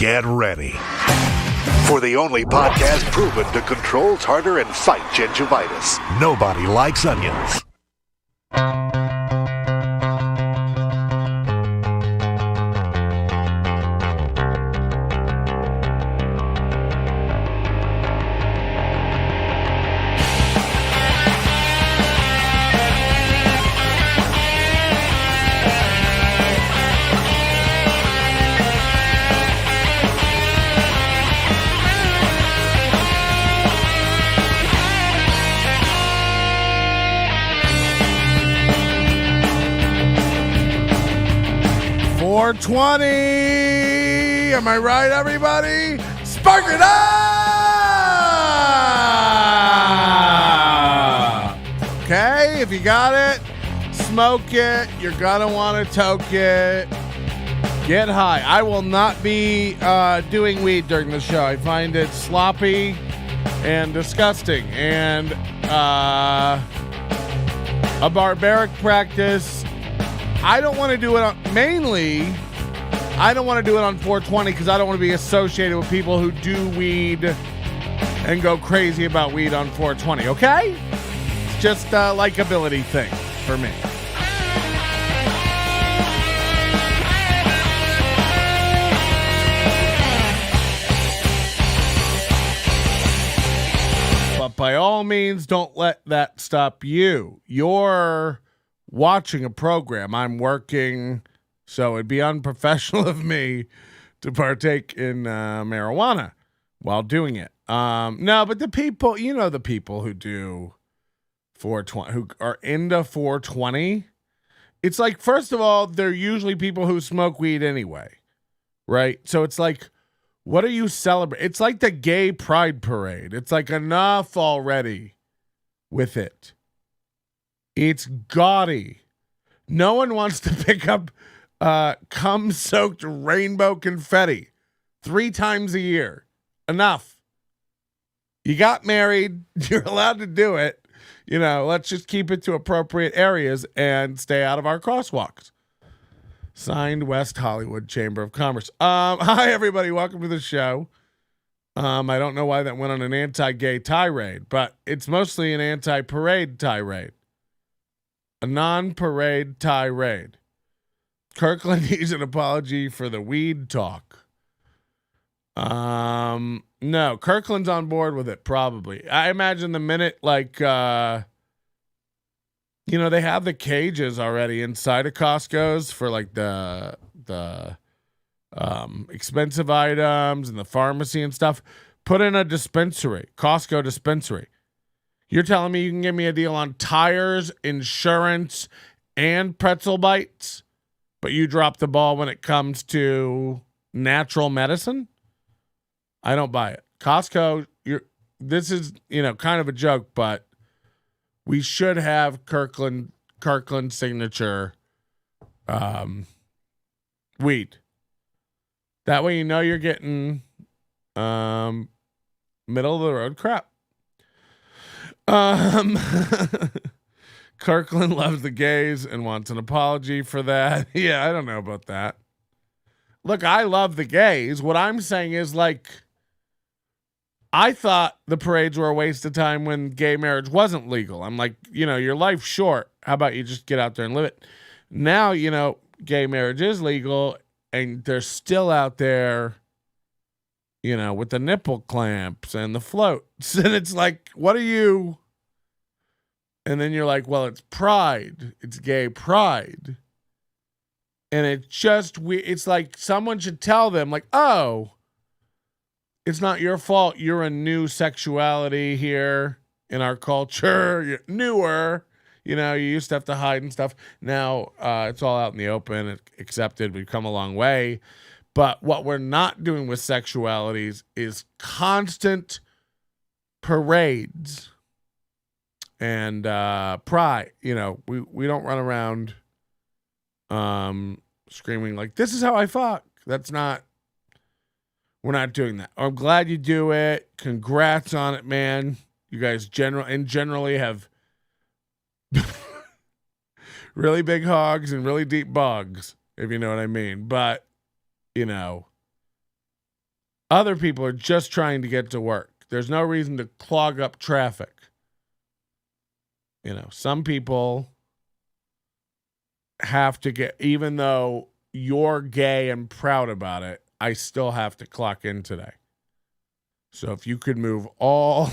Get ready for the only podcast proven to control tartar and fight gingivitis. Nobody likes onions. .420. Am I right, everybody? Spark it up! Okay, if you got it, smoke it. You're gonna want to toke it. Get high. I will not be doing weed during the show. I find it sloppy and disgusting and a barbaric practice. I don't want to do it I don't want to do it on 420 because I don't want to be associated with people who do weed and go crazy about weed on 420, okay? It's just a likability thing for me. But by all means, don't let that stop you. You're watching a program. I'm working, so it'd be unprofessional of me to partake in marijuana while doing it. No, but the people, the people who do 420, who are into 420, it's like, first of all, they're usually people who smoke weed anyway, right? So it's like, what are you celebrating? It's like the gay pride parade. It's like enough already with it. It's gaudy. No one wants to pick up cum-soaked rainbow confetti 3 times a year. Enough. You got married. You're allowed to do it. Let's just keep it to appropriate areas and stay out of our crosswalks. Signed, West Hollywood Chamber of Commerce. Hi, everybody. Welcome to the show. I don't know why that went on an anti-gay tirade, but it's mostly an anti-parade tirade. A non-parade tirade. Kirkland needs an apology for the weed talk. No, Kirkland's on board with it, probably. I imagine the minute, they have the cages already inside of Costco's for, the expensive items and the pharmacy and stuff. Put in a dispensary, Costco dispensary. You're telling me you can give me a deal on tires, insurance, and pretzel bites, but you drop the ball when it comes to natural medicine? I don't buy it. Costco, this is, kind of a joke, but we should have Kirkland signature weed. That way you're getting middle of the road crap. Kirkland loves the gays and wants an apology for that. Yeah, I don't know about that. Look, I love the gays. What I'm saying is, I thought the parades were a waste of time when gay marriage wasn't legal. I'm like, your life's short. How about you just get out there and live it? Now, gay marriage is legal and they're still out there, with the nipple clamps and the floats. And it's like, what are you? And then you're like, well, it's pride. It's gay pride. And it's like someone should tell them, oh, it's not your fault. You're a new sexuality here in our culture. You're newer. You used to have to hide and stuff. Now it's all out in the open. It's accepted. We've come a long way. But what we're not doing with sexualities is constant parades and pride. We don't run around screaming like, this is how I fuck. We're not doing that. I'm glad you do it. Congrats on it, man. You guys generally have really big hogs and really deep bugs, if you know what I mean. But, Other people are just trying to get to work. There's no reason to clog up traffic. You know, some people have to get, even though you're gay and proud about it, I still have to clock in today. So if you could move all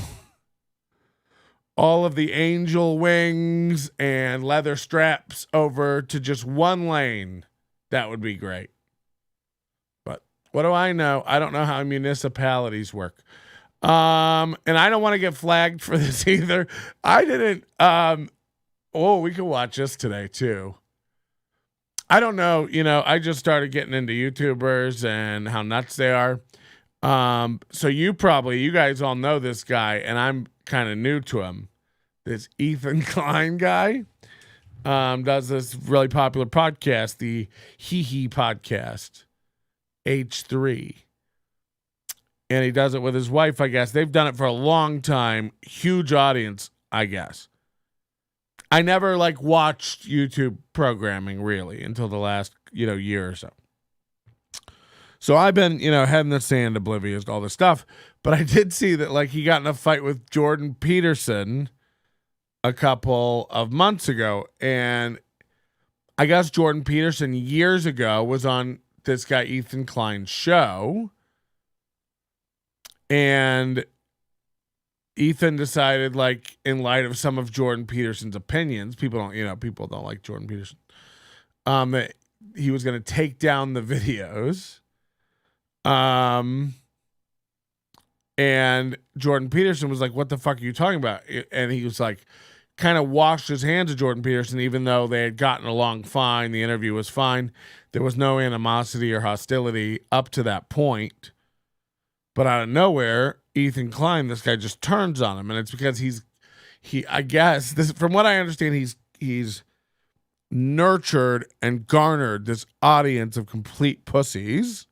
of the angel wings and leather straps over to just one lane, that would be great. But what do I know? I don't know how municipalities work. And I don't want to get flagged for this either. I didn't, we can watch this today too. I don't know, I just started getting into YouTubers and how nuts they are. So you guys all know this guy, and I'm kind of new to him. This Ethan Klein guy does this really popular podcast, the Hee Hee podcast, H3. And he does it with his wife, I guess. They've done it for a long time. Huge audience, I guess. I never watched YouTube programming really until the last, year or so. So I've been, head in the sand, oblivious to all this stuff. But I did see that he got in a fight with Jordan Peterson a couple of months ago. And I guess Jordan Peterson years ago was on this guy Ethan Klein's show. And Ethan decided, in light of some of Jordan Peterson's opinions, people don't like Jordan Peterson, that he was going to take down the videos. And Jordan Peterson was like, "What the fuck are you talking about?" And he was kind of washed his hands of Jordan Peterson, even though they had gotten along fine. The interview was fine. There was no animosity or hostility up to that point. But out of nowhere, Ethan Klein, this guy just turns on him, and it's because I guess this, from what I understand, he's nurtured and garnered this audience of complete pussies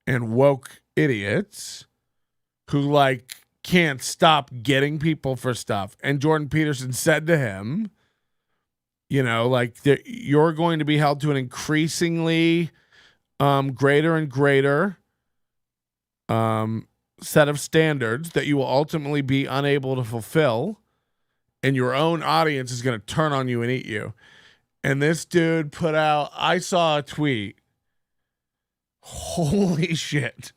and woke idiots who can't stop getting people for stuff. And Jordan Peterson said to him, you're going to be held to an increasingly greater and greater set of standards that you will ultimately be unable to fulfill, and your own audience is going to turn on you and eat you. And this dude put out, I saw a tweet. Holy shit.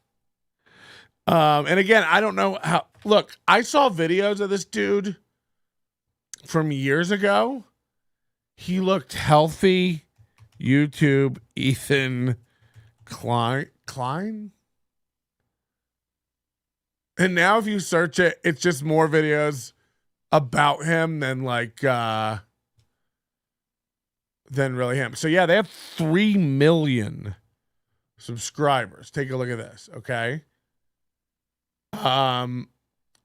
And again, I don't know how, look, I saw videos of this dude from years ago. He looked healthy. YouTube, Ethan Klein? And now if you search it, it's just more videos about him than than really him. So yeah, they have 3 million subscribers. Take a look at this, okay?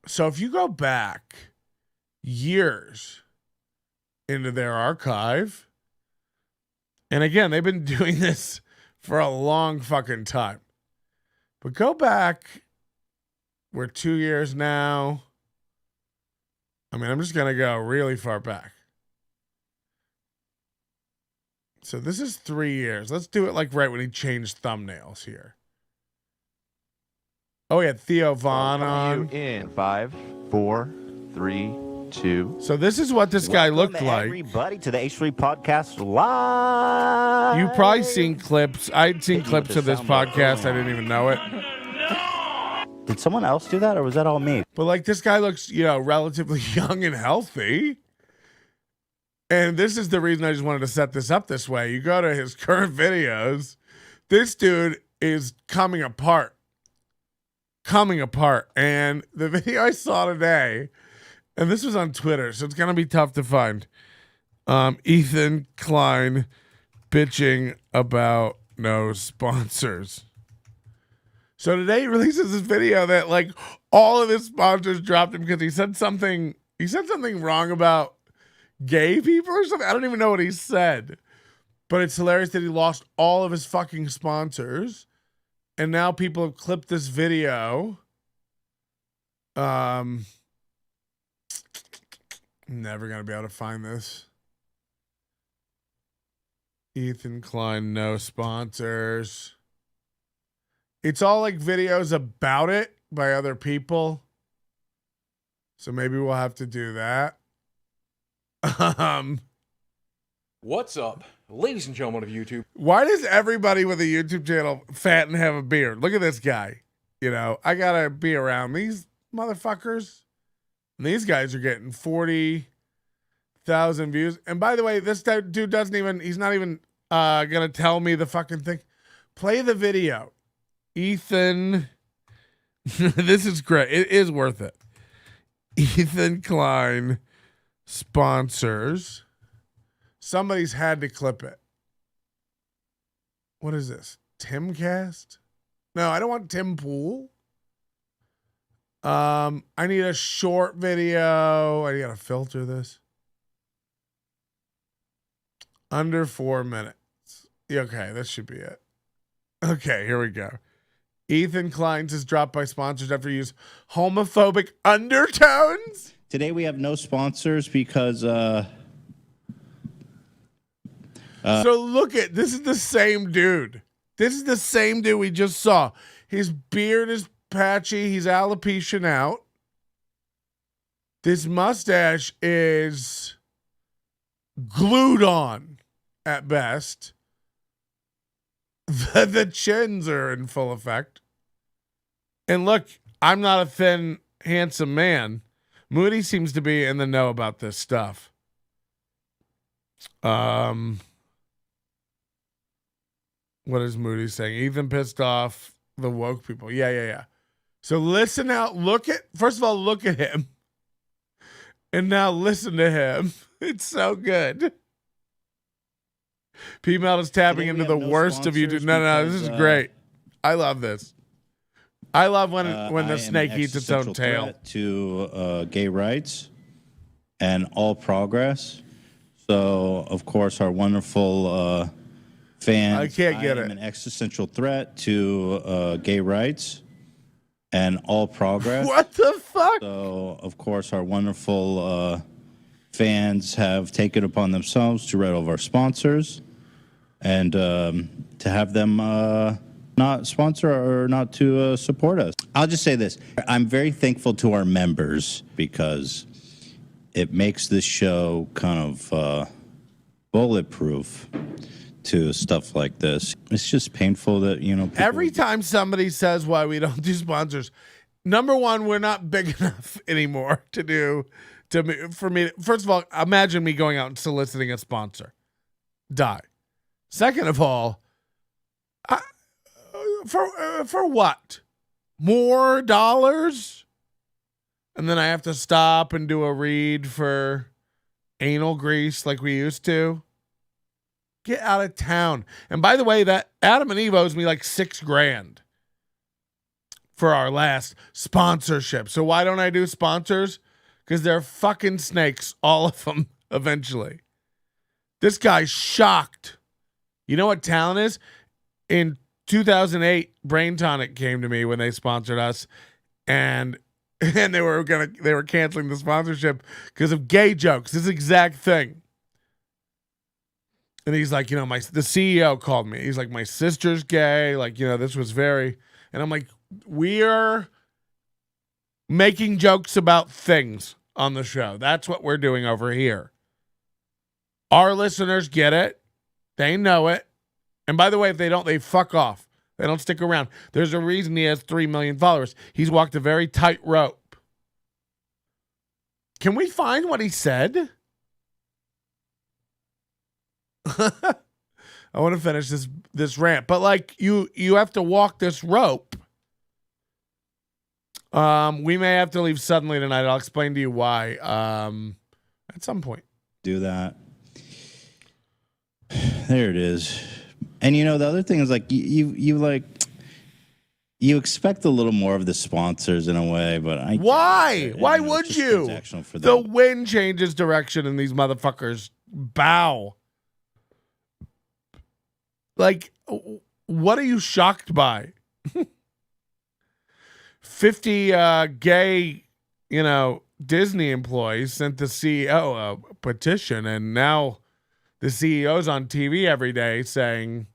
So if you go back years into their archive, and again, they've been doing this for a long fucking time. But go back, we're 2 years now. I mean, I'm just going to go really far back. So this is 3 years. Let's do it right when he changed thumbnails here. Oh, yeah, Theo Vaughn on. In 5, 4, 3, 2. So this is what this guy looked like. Everybody to the H3 podcast live. You've probably seen clips. I'd seen clips of this podcast. I didn't even know it. Did someone else do that, or was that all me? But this guy looks, relatively young and healthy. And this is the reason I just wanted to set this up this way. You go to his current videos, this dude is coming apart. And the video I saw today, and this was on Twitter, so it's going to be tough to find. Ethan Klein bitching about no sponsors. So today he releases this video that all of his sponsors dropped him because he said something wrong about gay people or something. I don't even know what he said. But it's hilarious that he lost all of his fucking sponsors. And now people have clipped this video. I'm never going to be able to find this. Ethan Klein, no sponsors. It's all like videos about it by other people. So maybe we'll have to do that. What's up, ladies and gentlemen of YouTube? Why does everybody with a YouTube channel fat and have a beard? Look at this guy. You know, I gotta be around these motherfuckers. And these guys are getting 40,000 views. And by the way, this dude doesn't even, he's not even gonna tell me the fucking thing. Play the video. Ethan, this is great. It is worth it. Ethan Klein sponsors. Somebody's had to clip it. What is this? Timcast? No, I don't want Tim Pool. I need a short video. I gotta filter this. Under 4 minutes. Okay, this should be it. Okay, here we go. Ethan Klein's is dropped by sponsors after you use homophobic undertones. Today we have no sponsors because so look at this is the same dude. This is the same dude we just saw. His beard is patchy. He's alopecia out. This mustache is glued on at best. The chins are in full effect. And look, I'm not a thin, handsome man. Moody seems to be in the know about this stuff. What is Moody saying? Ethan pissed off the woke people. Yeah. So listen out. First of all, look at him. And now listen to him. It's so good. P. Mel is tapping into the worst of you. No, this is great. I love this. I love when the snake eats its own tail. To gay rights and all progress. So, of course, our wonderful fans. I can't get it. An existential threat to gay rights and all progress. What the fuck? So, of course, our wonderful fans have taken upon themselves to write all of our sponsors and to have them not sponsor or not to support us. I'll just say this. I'm very thankful to our members because it makes this show kind of bulletproof to stuff like this. It's just painful that, people every time somebody says why we don't do sponsors, number one, we're not big enough anymore for me. First of all, imagine me going out and soliciting a sponsor. Die. Second of all, for what? More dollars? And then I have to stop and do a read for anal grease like we used to. Get out of town. And by the way, that Adam and Eve owes me like $6,000 for our last sponsorship. So why don't I do sponsors? Because they're fucking snakes, all of them, eventually. This guy's shocked. You know what talent is? In 2008, Brain Tonic came to me when they sponsored us, and they were canceling the sponsorship because of gay jokes. This exact thing. And he's like, the CEO called me. He's like, my sister's gay. Like, this was very, and I'm like, we're making jokes about things on the show. That's what we're doing over here. Our listeners get it. They know it. And by the way, if they don't, they fuck off. They don't stick around. There's a reason he has 3 million followers. He's walked a very tight rope. Can we find what he said? I want to finish this rant, but like you have to walk this rope. We may have to leave suddenly tonight. I'll explain to you why at some point. Do that. There it is. And the other thing is like you expect a little more of the sponsors in a way, but why would you? The wind changes direction and these motherfuckers bow. Like, what are you shocked by? 50 gay, Disney employees sent the CEO a petition, and now the CEO's on TV every day saying,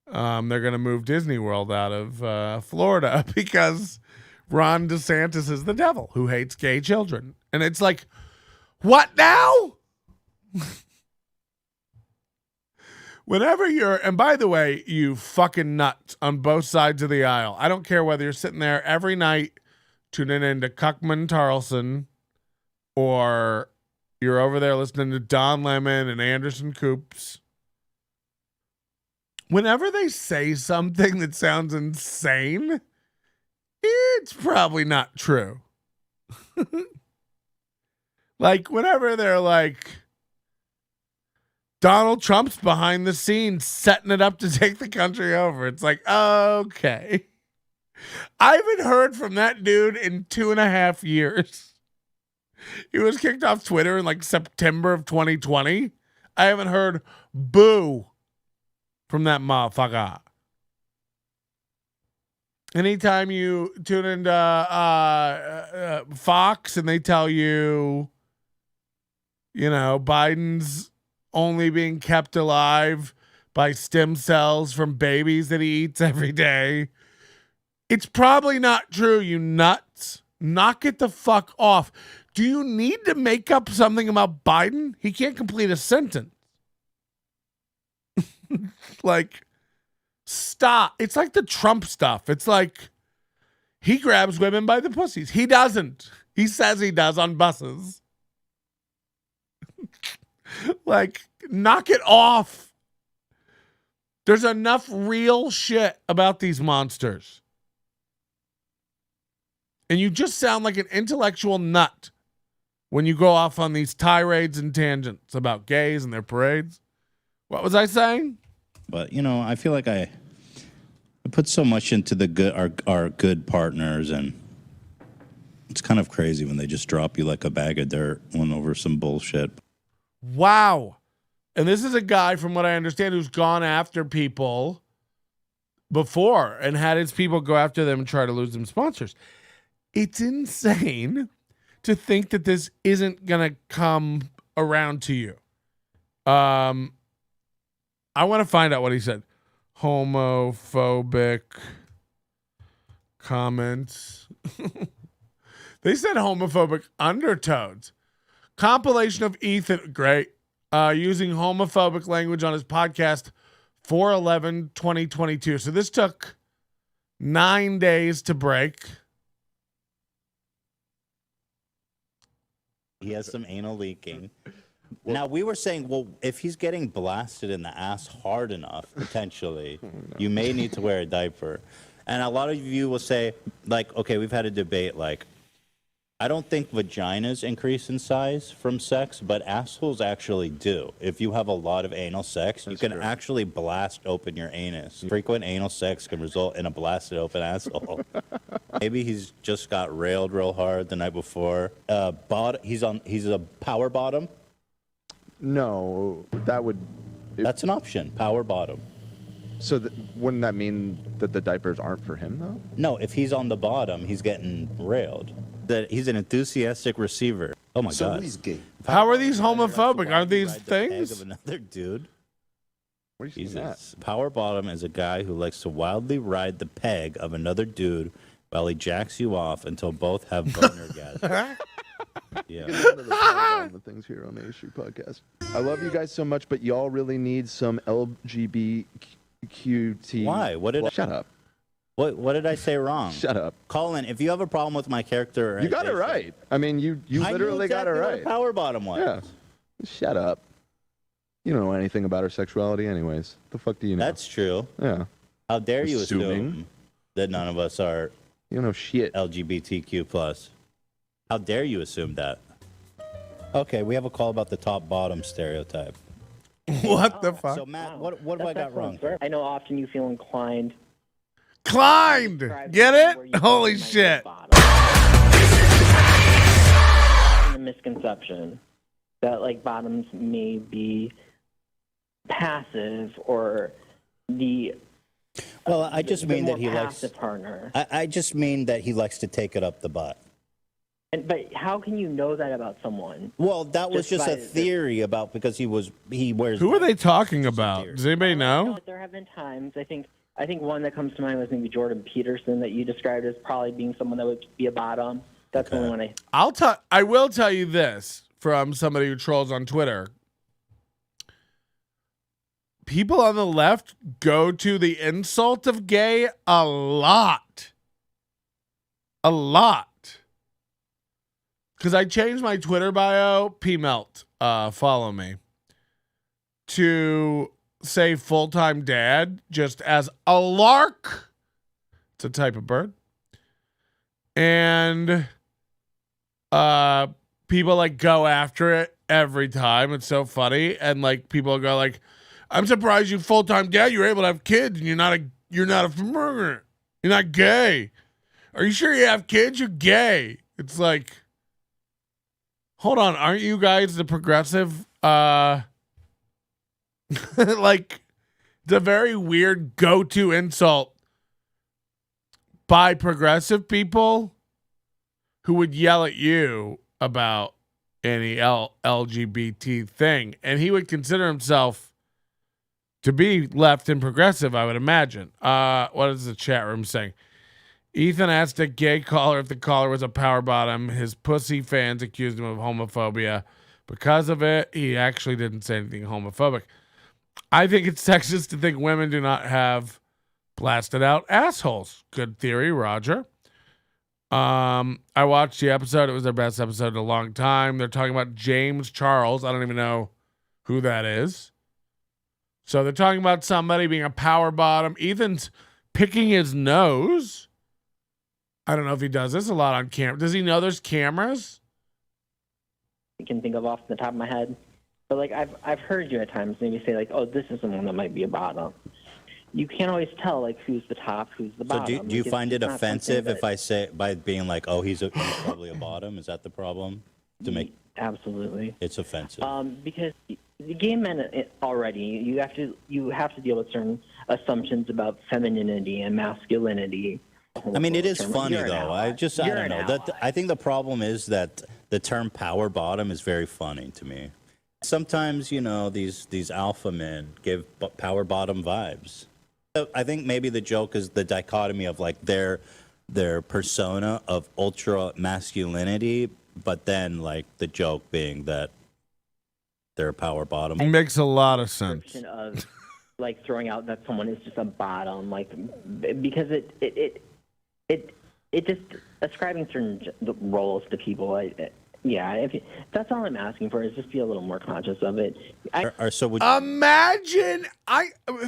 they're going to move Disney World out of Florida because Ron DeSantis is the devil who hates gay children. And it's like, what now? Whenever you're, and by the way, you fucking nuts on both sides of the aisle. I don't care whether you're sitting there every night tuning into Cuckman Tarlson or you're over there listening to Don Lemon and Anderson Coops. Whenever they say something that sounds insane, it's probably not true. Like, whenever they're like, Donald Trump's behind the scenes setting it up to take the country over. It's like, okay. I haven't heard from that dude in 2.5 years. He was kicked off Twitter in like September of 2020. I haven't heard boo from that motherfucker. Anytime you tune into Fox and they tell you, you know, Biden's only being kept alive by stem cells from babies that he eats every day, it's probably not true, you nuts. Knock it the fuck off. Do you need to make up something about Biden? He can't complete a sentence. Like, stop. It's like the Trump stuff. It's like he grabs women by the pussies. He doesn't. He says he does on buses. Like, knock it off. There's enough real shit about these monsters. And you just sound like an intellectual nut when you go off on these tirades and tangents about gays and their parades. What was I saying? But, you know, I feel like I put so much into the good, our good partners, and it's kind of crazy when they just drop you like a bag of dirt one over some bullshit. Wow. And this is a guy, from what I understand, who's gone after people before and had his people go after them and try to lose them sponsors. It's insane to think that this isn't going to come around to you. I want to find out what he said. Homophobic comments. They said homophobic undertones. Compilation of Ethan, great, using homophobic language on his podcast 4/11/2022. So this took 9 days to break. He has some anal leaking. Now, we were saying, well, if he's getting blasted in the ass hard enough, potentially, you may need to wear a diaper. And a lot of you will say, like, okay, we've had a debate, like, I don't think vaginas increase in size from sex, but assholes actually do. If you have a lot of anal sex, you can actually blast open your anus. Frequent anal sex can result in a blasted open asshole. Maybe he's just got railed real hard the night before. He's a power bottom. No, That's an option. Power bottom. So wouldn't that mean that the diapers aren't for him, though? No, if he's on the bottom, he's getting railed. That he's an enthusiastic receiver. Oh my god. He's gay. How are these homophobic? Are these things? Of another dude. What are you saying that? Power bottom is a guy who likes to wildly ride the peg of another dude while he jacks you off until both have boner orgasms. Yeah. The things here on the Issue Podcast. I love you guys so much, but y'all really need some LGBTQT. Why? Shut up. What did I say wrong? Shut up. Colin, if you have a problem with my character, You got it right. I mean, you literally got it right. What a power bottom was. Yeah. Shut up. You don't know anything about our sexuality, anyways. The fuck do you know? That's true. Yeah. How dare you assume that none of us are You don't know shit. LGBTQ+. How dare you assume that? Okay, we have a call about the top-bottom stereotype. What the fuck? So, Matt, what have I got wrong? I know often you feel inclined. Klein! Get it? Holy shit. The misconception that, like, bottoms may be passive or the... Well, I just mean that he likes... partner. I just mean that he likes to take it up the butt. But how can you know that about someone? Well, that was just a by theory about because he wears. Who are they talking about? Does anybody know? There have been times. I think one that comes to mind was maybe Jordan Peterson that you described as probably being someone that would be a bottom. That's the only one I will tell you this from somebody who trolls on Twitter. People on the left go to the insult of gay a lot. A lot. Because I changed my Twitter bio, P Melt, follow me, to say full-time dad just as a lark. It's a type of bird. And people like go after it every time. It's so funny. And like people go like, I'm surprised you full-time dad, you're able to have kids and you're not a immigrant. You're not gay. Are you sure you have kids? You're gay. It's like, hold on, aren't you guys the progressive? Like, it's a very weird go-to insult by progressive people who would yell at you about any LGBT thing. And he would consider himself to be left and progressive, I would imagine. What is the chat room saying? Ethan asked a gay caller if the caller was a power bottom. His pussy fans accused him of homophobia. Because of it, he actually didn't say anything homophobic. I think it's sexist to think women do not have blasted out assholes. Good theory, Roger. I watched the episode. It was their best episode in a long time. They're talking about James Charles. I don't even know who that is. So they're talking about somebody being a power bottom. Ethan's picking his nose. I don't know if he does this a lot on camera. Does he know there's cameras? I can think of off the top of my head. But like I've heard you at times maybe say like, oh, this is someone that might be a bottom. You can't always tell like who's the top, who's the bottom. So do you find it offensive if I say by being like, oh, he's probably a bottom? Is that the problem? To make absolutely, it's offensive. Because the gay men already you have to deal with certain assumptions about femininity and masculinity. I mean, it is funny though. I don't know. I think the problem is that the term power bottom is very funny to me. Sometimes, you know, these alpha men give power bottom vibes. I think maybe the joke is the dichotomy of like their persona of ultra masculinity, but then like the joke being that they're a power bottom. It makes a lot of sense. Of like throwing out that someone is just a bottom, like because it just ascribing certain roles to people. That's all I'm asking for is just be a little more conscious of it. Imagine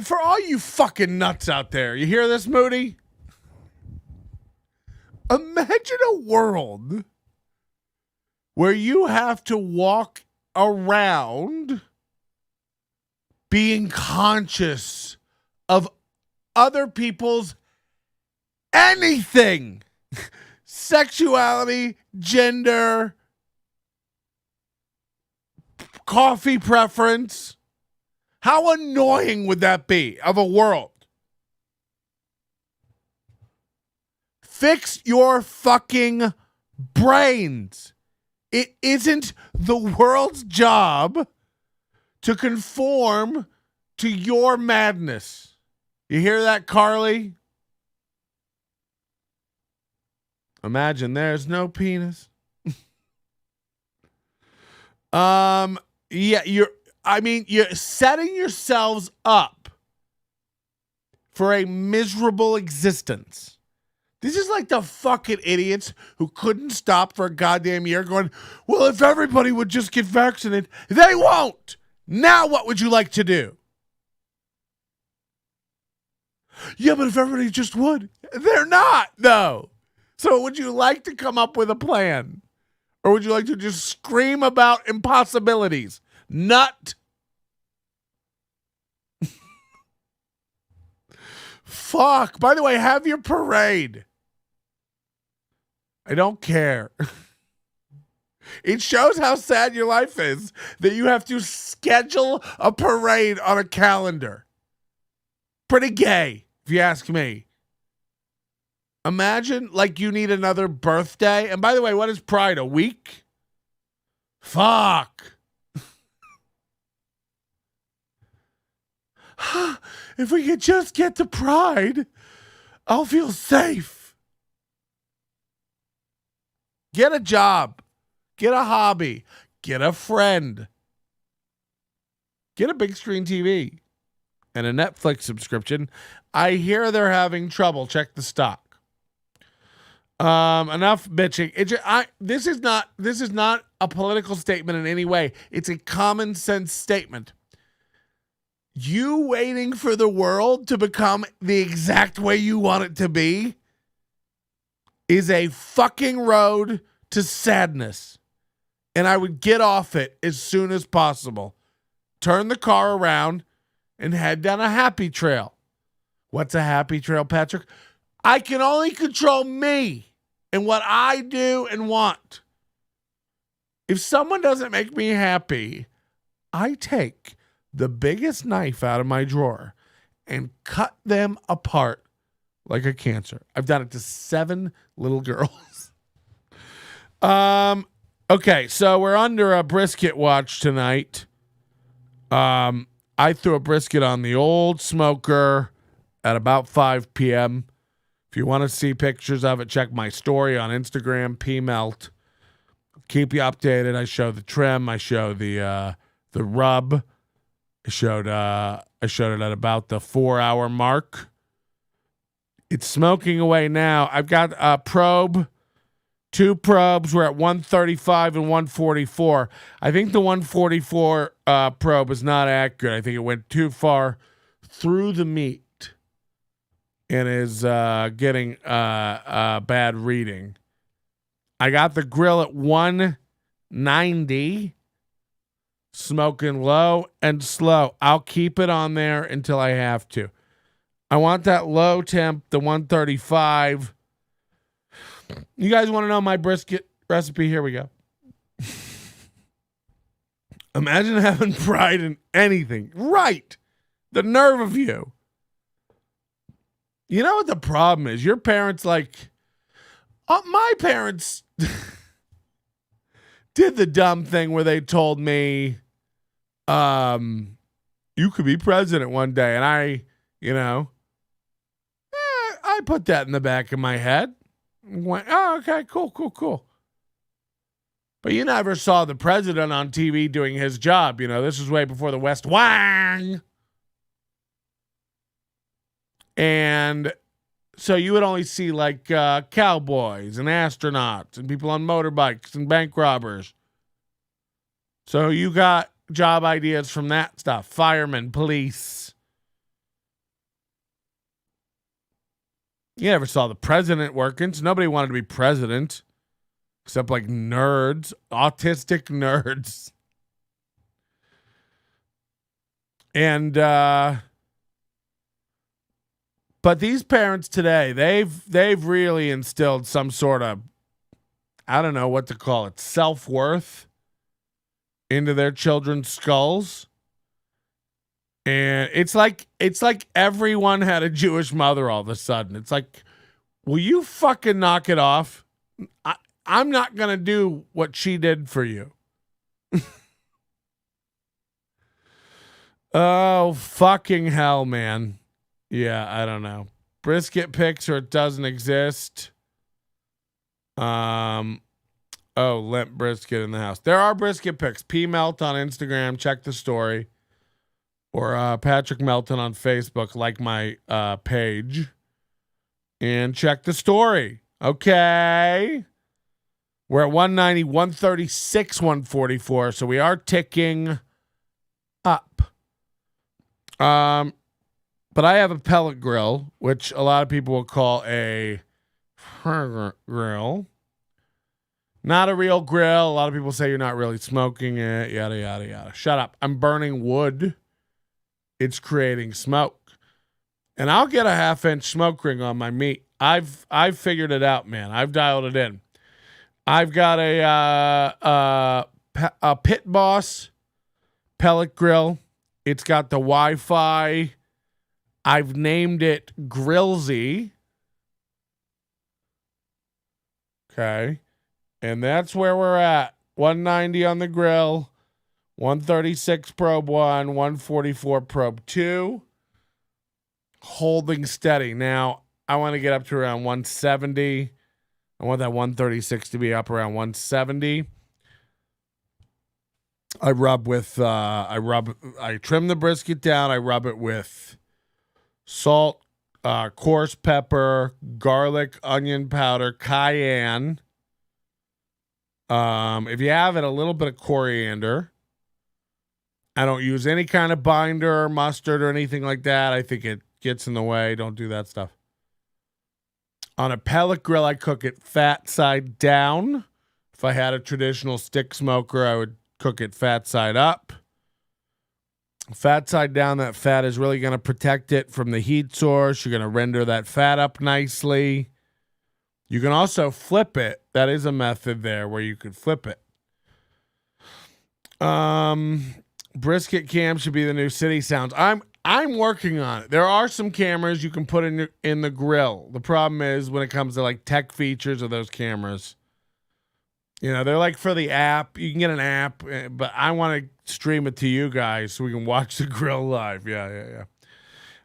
for all you fucking nuts out there, you hear this, Moody? Imagine a world where you have to walk around being conscious of other people's anything, sexuality, gender, coffee preference. How annoying would that be of a world? Fix your fucking brains. It isn't the world's job to conform to your madness. You hear that, Carly? Imagine there's no penis. You're setting yourselves up for a miserable existence. This is like the fucking idiots who couldn't stop for a goddamn year going, well, if everybody would just get vaccinated, they won't. Now what would you like to do? Yeah, but if everybody just would. They're not, though. So would you like to come up with a plan? Or would you like to just scream about impossibilities? Nut. Fuck. By the way, have your parade. I don't care. It shows how sad your life is that you have to schedule a parade on a calendar. Pretty gay, if you ask me. Imagine like you need another birthday. And by the way, what is Pride? A week? Fuck. If we could just get to Pride, I'll feel safe. Get a job. Get a hobby. Get a friend. Get a big screen TV and a Netflix subscription. I hear they're having trouble. Check the stock. Enough bitching. This is not a political statement in any way. It's a common sense statement. You waiting for the world to become the exact way you want it to be is a fucking road to sadness. And I would get off it as soon as possible. Turn the car around and head down a happy trail. What's a happy trail, Patrick? I can only control me and what I do and want. If someone doesn't make me happy, I take the biggest knife out of my drawer and cut them apart like a cancer. I've done it to 7 little girls. Okay, so we're under a brisket watch tonight. I threw a brisket on the old smoker at about 5 p.m. If you want to see pictures of it, check my story on Instagram, pmelt. Keep you updated. I show the trim. I show the rub. I showed it at about the 4-hour mark. It's smoking away now. I've got a probe. 2 probes. We're at 135 and 144. I think the 144 probe is not accurate. I think it went too far through the meat and is getting a bad reading. I got the grill at 190. Smoking low and slow. I'll keep it on there until I have to. I want that low temp, the 135. You guys want to know my brisket recipe? Here we go. Imagine having pride in anything. Right. The nerve of you. You know what the problem is? Your parents my parents did the dumb thing where they told me, you could be president one day. And I put that in the back of my head. Went, oh, okay, cool. But you never saw the president on TV doing his job. This is way before the West Wing. And so you would only see cowboys and astronauts and people on motorbikes and bank robbers. So you got job ideas from that stuff. Firemen, police. You never saw the president working, so nobody wanted to be president. Except nerds. Autistic nerds. And but these parents today, they've really instilled some sort of, I don't know what to call it, self-worth into their children's skulls. And it's like everyone had a Jewish mother all of a sudden. It's like, will you fucking knock it off? I'm not going to do what she did for you. Oh, fucking hell, man. Yeah, I don't know. Brisket pics or it doesn't exist. Limp brisket in the house. There are brisket pics. Melt on Instagram. Check the story. Or Patrick Melton on Facebook. Like my page. And check the story. Okay. We're at 190, 136, 144. So we are ticking up. But I have a pellet grill, which a lot of people will call a grill. Not a real grill. A lot of people say you're not really smoking it, yada, yada, yada. Shut up. I'm burning wood. It's creating smoke. And I'll get a 1/2-inch smoke ring on my meat. I've figured it out, man. I've dialed it in. I've got a Pit Boss pellet grill. It's got the Wi-Fi. I've named it Grillsy. Okay. And that's where we're at. 190 on the grill, 136 probe 1, 144 probe 2. Holding steady. Now, I want to get up to around 170. I want that 136 to be up around 170. I trim the brisket down. I rub it with salt, coarse pepper, garlic, onion powder, cayenne. If you have it, a little bit of coriander. I don't use any kind of binder or mustard or anything like that. I think it gets in the way. Don't do that stuff. On a pellet grill, I cook it fat side down. If I had a traditional stick smoker, I would cook it fat side up. Fat side down, that fat is really going to protect it from the heat source. You're going to render that fat up nicely. You can also flip it. That is a method there where you could flip it. Brisket cam should be the new city sounds. I'm working on it. There are some cameras you can put in the grill. The problem is when it comes to like tech features of those cameras, you know, they're like for the app. You can get an app, but I want to stream it to you guys so we can watch the grill live. Yeah.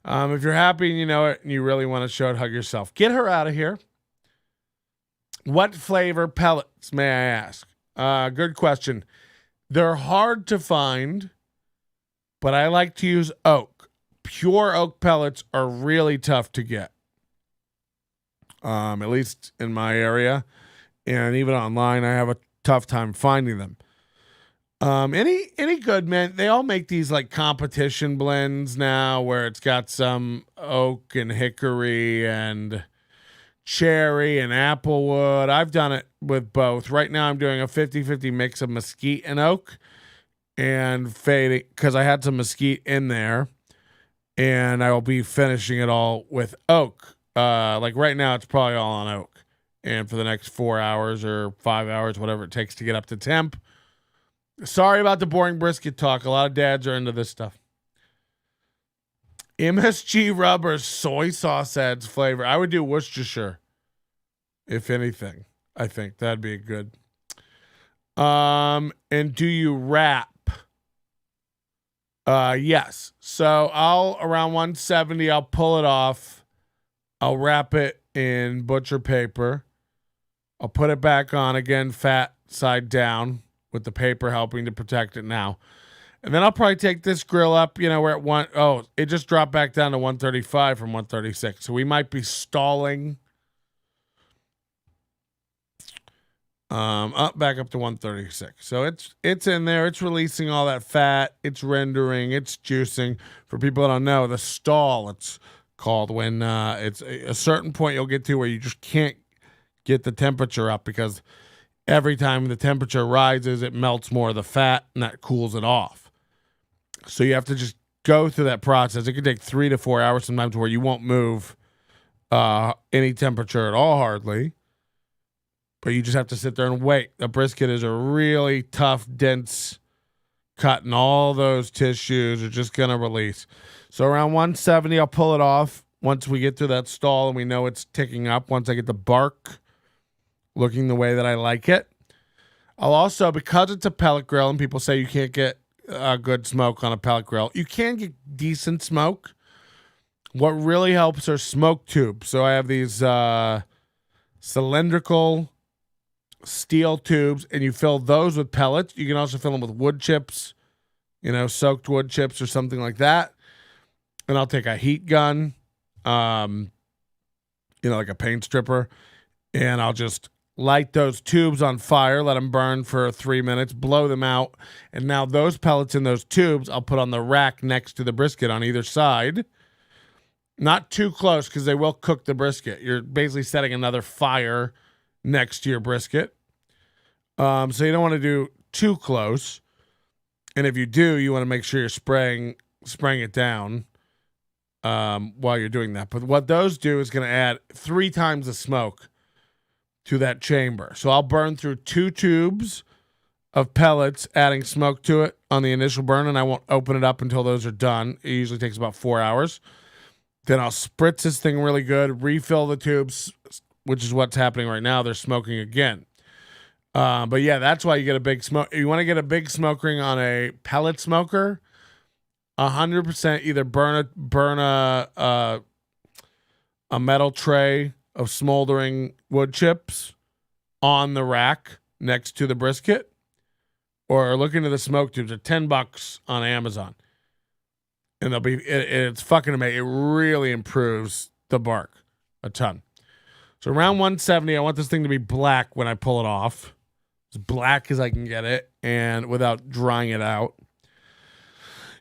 If you're happy and you know it and you really want to show it, hug yourself. Get her out of here. What flavor pellets, may I ask? Good question. They're hard to find, but I like to use oak. Pure oak pellets are really tough to get, at least in my area. And even online, I have a tough time finding them. Any good, man? They all make these like competition blends now where it's got some oak and hickory and cherry and applewood. I've done it with both. Right now I'm doing a 50-50 mix of mesquite and oak and fading because I had some mesquite in there, and I will be finishing it all with oak. Like right now it's probably all on oak. And for the next 4 hours or 5 hours, whatever it takes to get up to temp. Sorry about the boring brisket talk. A lot of dads are into this stuff. MSG rubber soy sauce adds flavor. I would do Worcestershire, if anything. I think that'd be good. And do you wrap? Yes. So around 170, I'll pull it off. I'll wrap it in butcher paper. I'll put it back on again, fat side down, with the paper helping to protect it now. And then I'll probably take this grill up, you know, we're at it just dropped back down to 135 from 136. So we might be stalling. Back up to 136. So it's in there. It's releasing all that fat. It's rendering. It's juicing. For people that don't know, the stall, it's called when it's a certain point you'll get to where you just can't get the temperature up because every time the temperature rises, it melts more of the fat and that cools it off. So you have to just go through that process. It can take 3 to 4 hours sometimes where you won't move any temperature at all, hardly. But you just have to sit there and wait. The brisket is a really tough, dense cut, and all those tissues are just going to release. So around 170, I'll pull it off once we get through that stall and we know it's ticking up. Once I get the bark looking the way that I like it. I'll also, because it's a pellet grill and people say you can't get good smoke on a pellet grill, you can get decent smoke. What really helps are smoke tubes. So I have these cylindrical steel tubes, and you fill those with pellets. You can also fill them with wood chips, you know, soaked wood chips or something like that. And I'll take a heat gun, you know, like a paint stripper, and I'll just light those tubes on fire, let them burn for 3 minutes, blow them out. And now those pellets in those tubes, I'll put on the rack next to the brisket on either side. Not too close because they will cook the brisket. You're basically setting another fire next to your brisket. So you don't want to do too close. And if you do, you want to make sure you're spraying it down while you're doing that. But what those do is going to add 3 times the smoke to that chamber. So I'll burn through 2 tubes of pellets, adding smoke to it on the initial burn, and I won't open it up until those are done. It usually takes about 4 hours. Then I'll spritz this thing really good, refill the tubes, which is what's happening right now. They're smoking again. But yeah, that's why you get a big smoke. You want to get a big smoke ring on a pellet smoker. 100% either burn a metal tray of smoldering wood chips on the rack next to the brisket, or look into the smoke tubes. They're $10 on Amazon, and they'll be. It's fucking amazing. It really improves the bark a ton. So around 170, I want this thing to be black when I pull it off, as black as I can get it, and without drying it out.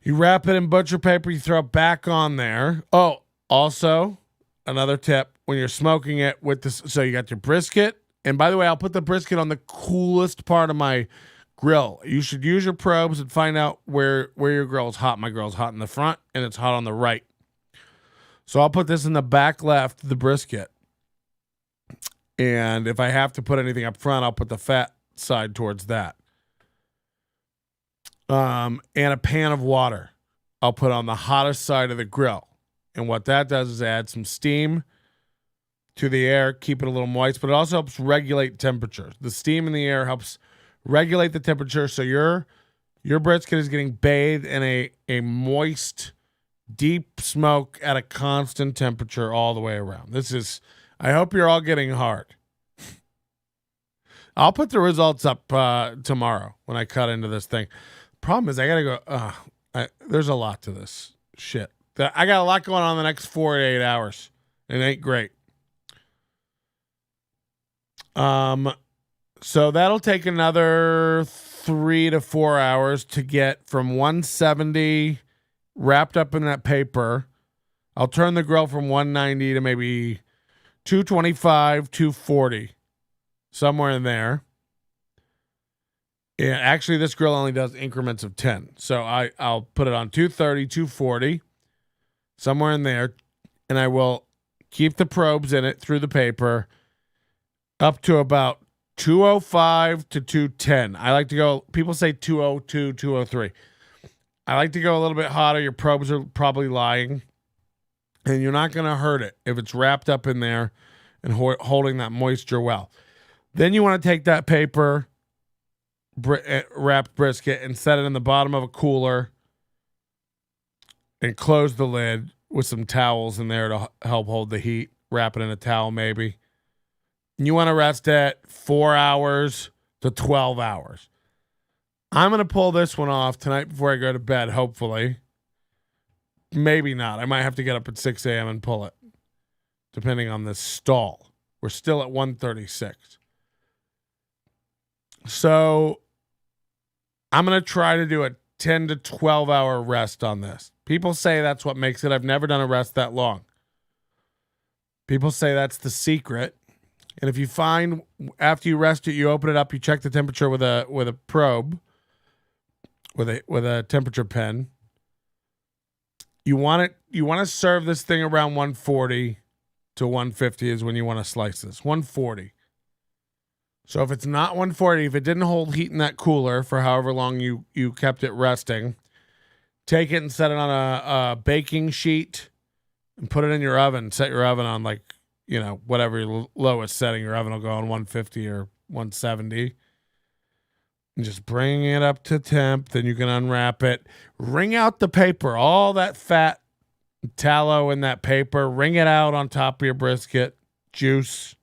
You wrap it in butcher paper. You throw it back on there. Oh, also another tip: when you're smoking it with this, so you got your brisket. And by the way, I'll put the brisket on the coolest part of my grill. You should use your probes and find out where your grill is hot. My grill's hot in the front, and it's hot on the right. So I'll put this in the back left, the brisket. And if I have to put anything up front, I'll put the fat side towards that. And a pan of water I'll put on the hottest side of the grill. And what that does is add some steam to the air, keep it a little moist, but it also helps regulate temperature. The steam in the air helps regulate the temperature, so your brisket is getting bathed in a moist, deep smoke at a constant temperature all the way around. I hope you're all getting hard. I'll put the results up tomorrow when I cut into this thing. Problem is, I gotta go. There's a lot to this shit. I got a lot going on the next 4 to 8 hours. It ain't great. So that'll take another 3 to 4 hours to get from 170 wrapped up in that paper. I'll turn the grill from 190 to maybe 225, 240, somewhere in there. Yeah, actually, this grill only does increments of 10. So I'll put it on 230, 240, somewhere in there, and I will keep the probes in it through the paper up to about 205 to 210. I like to go, people say 202, 203. I like to go a little bit hotter. Your probes are probably lying, and you're not going to hurt it if it's wrapped up in there and holding that moisture well. Then you want to take that paper, wrapped brisket, and set it in the bottom of a cooler and close the lid with some towels in there to help hold the heat. Wrap it in a towel maybe. And you want to rest at 4 hours to 12 hours. I'm going to pull this one off tonight before I go to bed, hopefully. Maybe not. I might have to get up at 6 a.m. and pull it, depending on this stall. We're still at 136. So I'm going to try to do a 10 to 12 hour rest on this. People say that's what makes it. I've never done a rest that long. People say that's the secret. And if you find after you rest it, you open it up, you check the temperature with a probe, with a temperature pen. You want to serve this thing around 140 to 150 is when you want to slice this. 140. So if it's not 140, if it didn't hold heat in that cooler for however long you kept it resting, take it and set it on a baking sheet and put it in your oven. Set your oven on whatever your lowest setting. Your oven will go on 150 or 170. And just bring it up to temp. Then you can unwrap it. Wring out the paper. All that fat tallow in that paper. Wring it out on top of your brisket. Juice.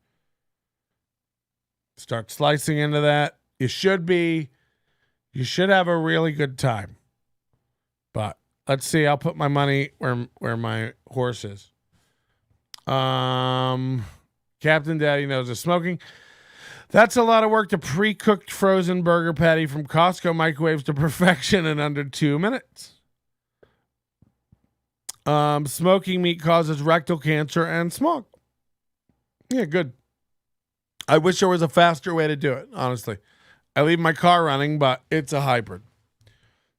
Start slicing into that. You should have a really good time. But let's see. I'll put my money where my horse is. Captain Daddy knows the smoking. That's a lot of work to pre-cooked frozen burger patty from Costco microwaves to perfection in under 2 minutes. Smoking meat causes rectal cancer and smog. Yeah, good. I wish there was a faster way to do it, honestly. I leave my car running, but it's a hybrid.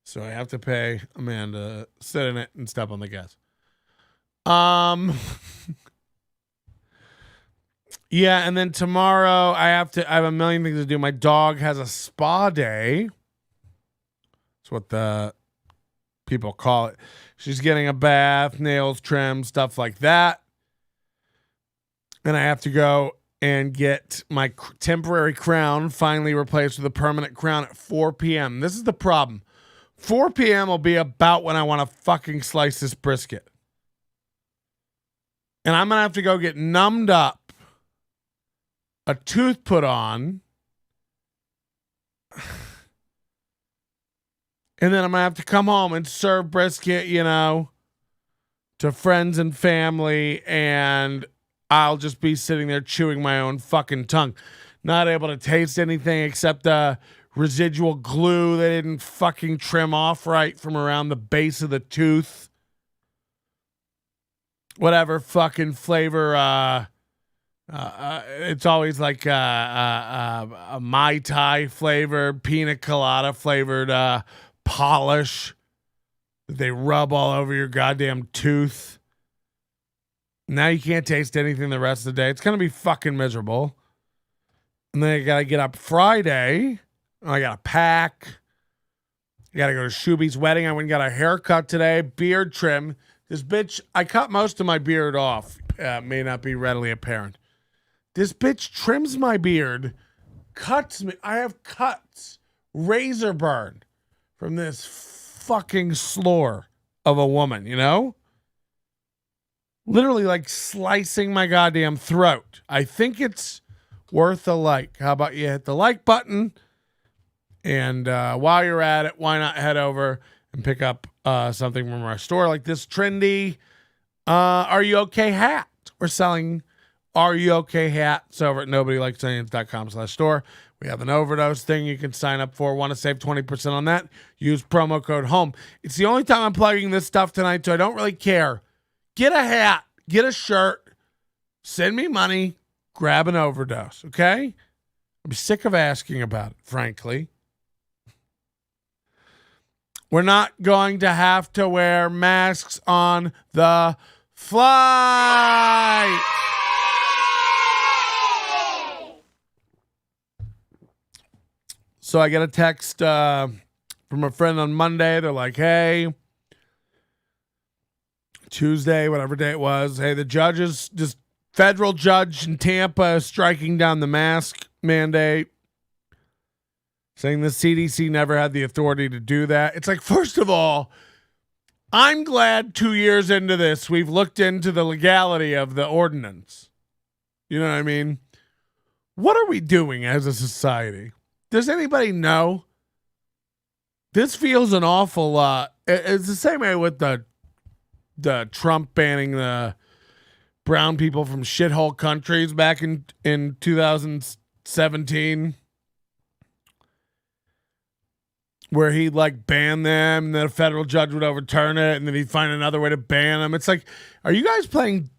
So I have to pay Amanda to sit in it and step on the gas. Yeah, and then tomorrow I have a million things to do. My dog has a spa day. That's what the people call it. She's getting a bath, nails trimmed, stuff like that. And I have to go and get my temporary crown finally replaced with a permanent crown at 4 p.m. This is the problem. 4 p.m. will be about when I want to fucking slice this brisket. And I'm going to have to go get numbed up, a tooth put on, and then I'm going to have to come home and serve brisket, to friends and family, and I'll just be sitting there chewing my own fucking tongue, not able to taste anything except the residual glue they didn't fucking trim off right from around the base of the tooth. Whatever fucking flavor, it's always like a Mai Tai flavored, pina colada flavored polish that they rub all over your goddamn tooth. Now you can't taste anything the rest of the day. It's going to be fucking miserable. And then I got to get up Friday. I got to pack. I got to go to Shuby's wedding. I went and got a haircut today. Beard trim. This bitch, I cut most of my beard off. May not be readily apparent. This bitch trims my beard, cuts me. I have cuts, razor burn from this fucking slore of a woman, Literally like slicing my goddamn throat. I think it's worth a like. How about you hit the like button? And while you're at it, why not head over and pick up something from our store like this trendy Are You Okay hat. We're selling Are You Okay hats over at nobodylikesaliens.com/store. We have an overdose thing you can sign up for. Want to save 20% on that? Use promo code HOME. It's the only time I'm plugging this stuff tonight, so I don't really care. Get a hat, get a shirt, send me money, grab an overdose, okay? I'm sick of asking about it, frankly. We're not going to have to wear masks on the flight. So I get a text from a friend on Monday. They're like, hey, Tuesday, whatever day it was. Hey, the judges, just federal judge in Tampa is striking down the mask mandate, saying the CDC never had the authority to do that. It's like, first of all, I'm glad 2 years into this, we've looked into the legality of the ordinance. You know what I mean? What are we doing as a society? Does anybody know? This feels an awful lot. It's the same way with the Trump banning the brown people from shithole countries back in 2017, where he'd like ban them and then a federal judge would overturn it and then he'd find another way to ban them. It's like, are you guys playing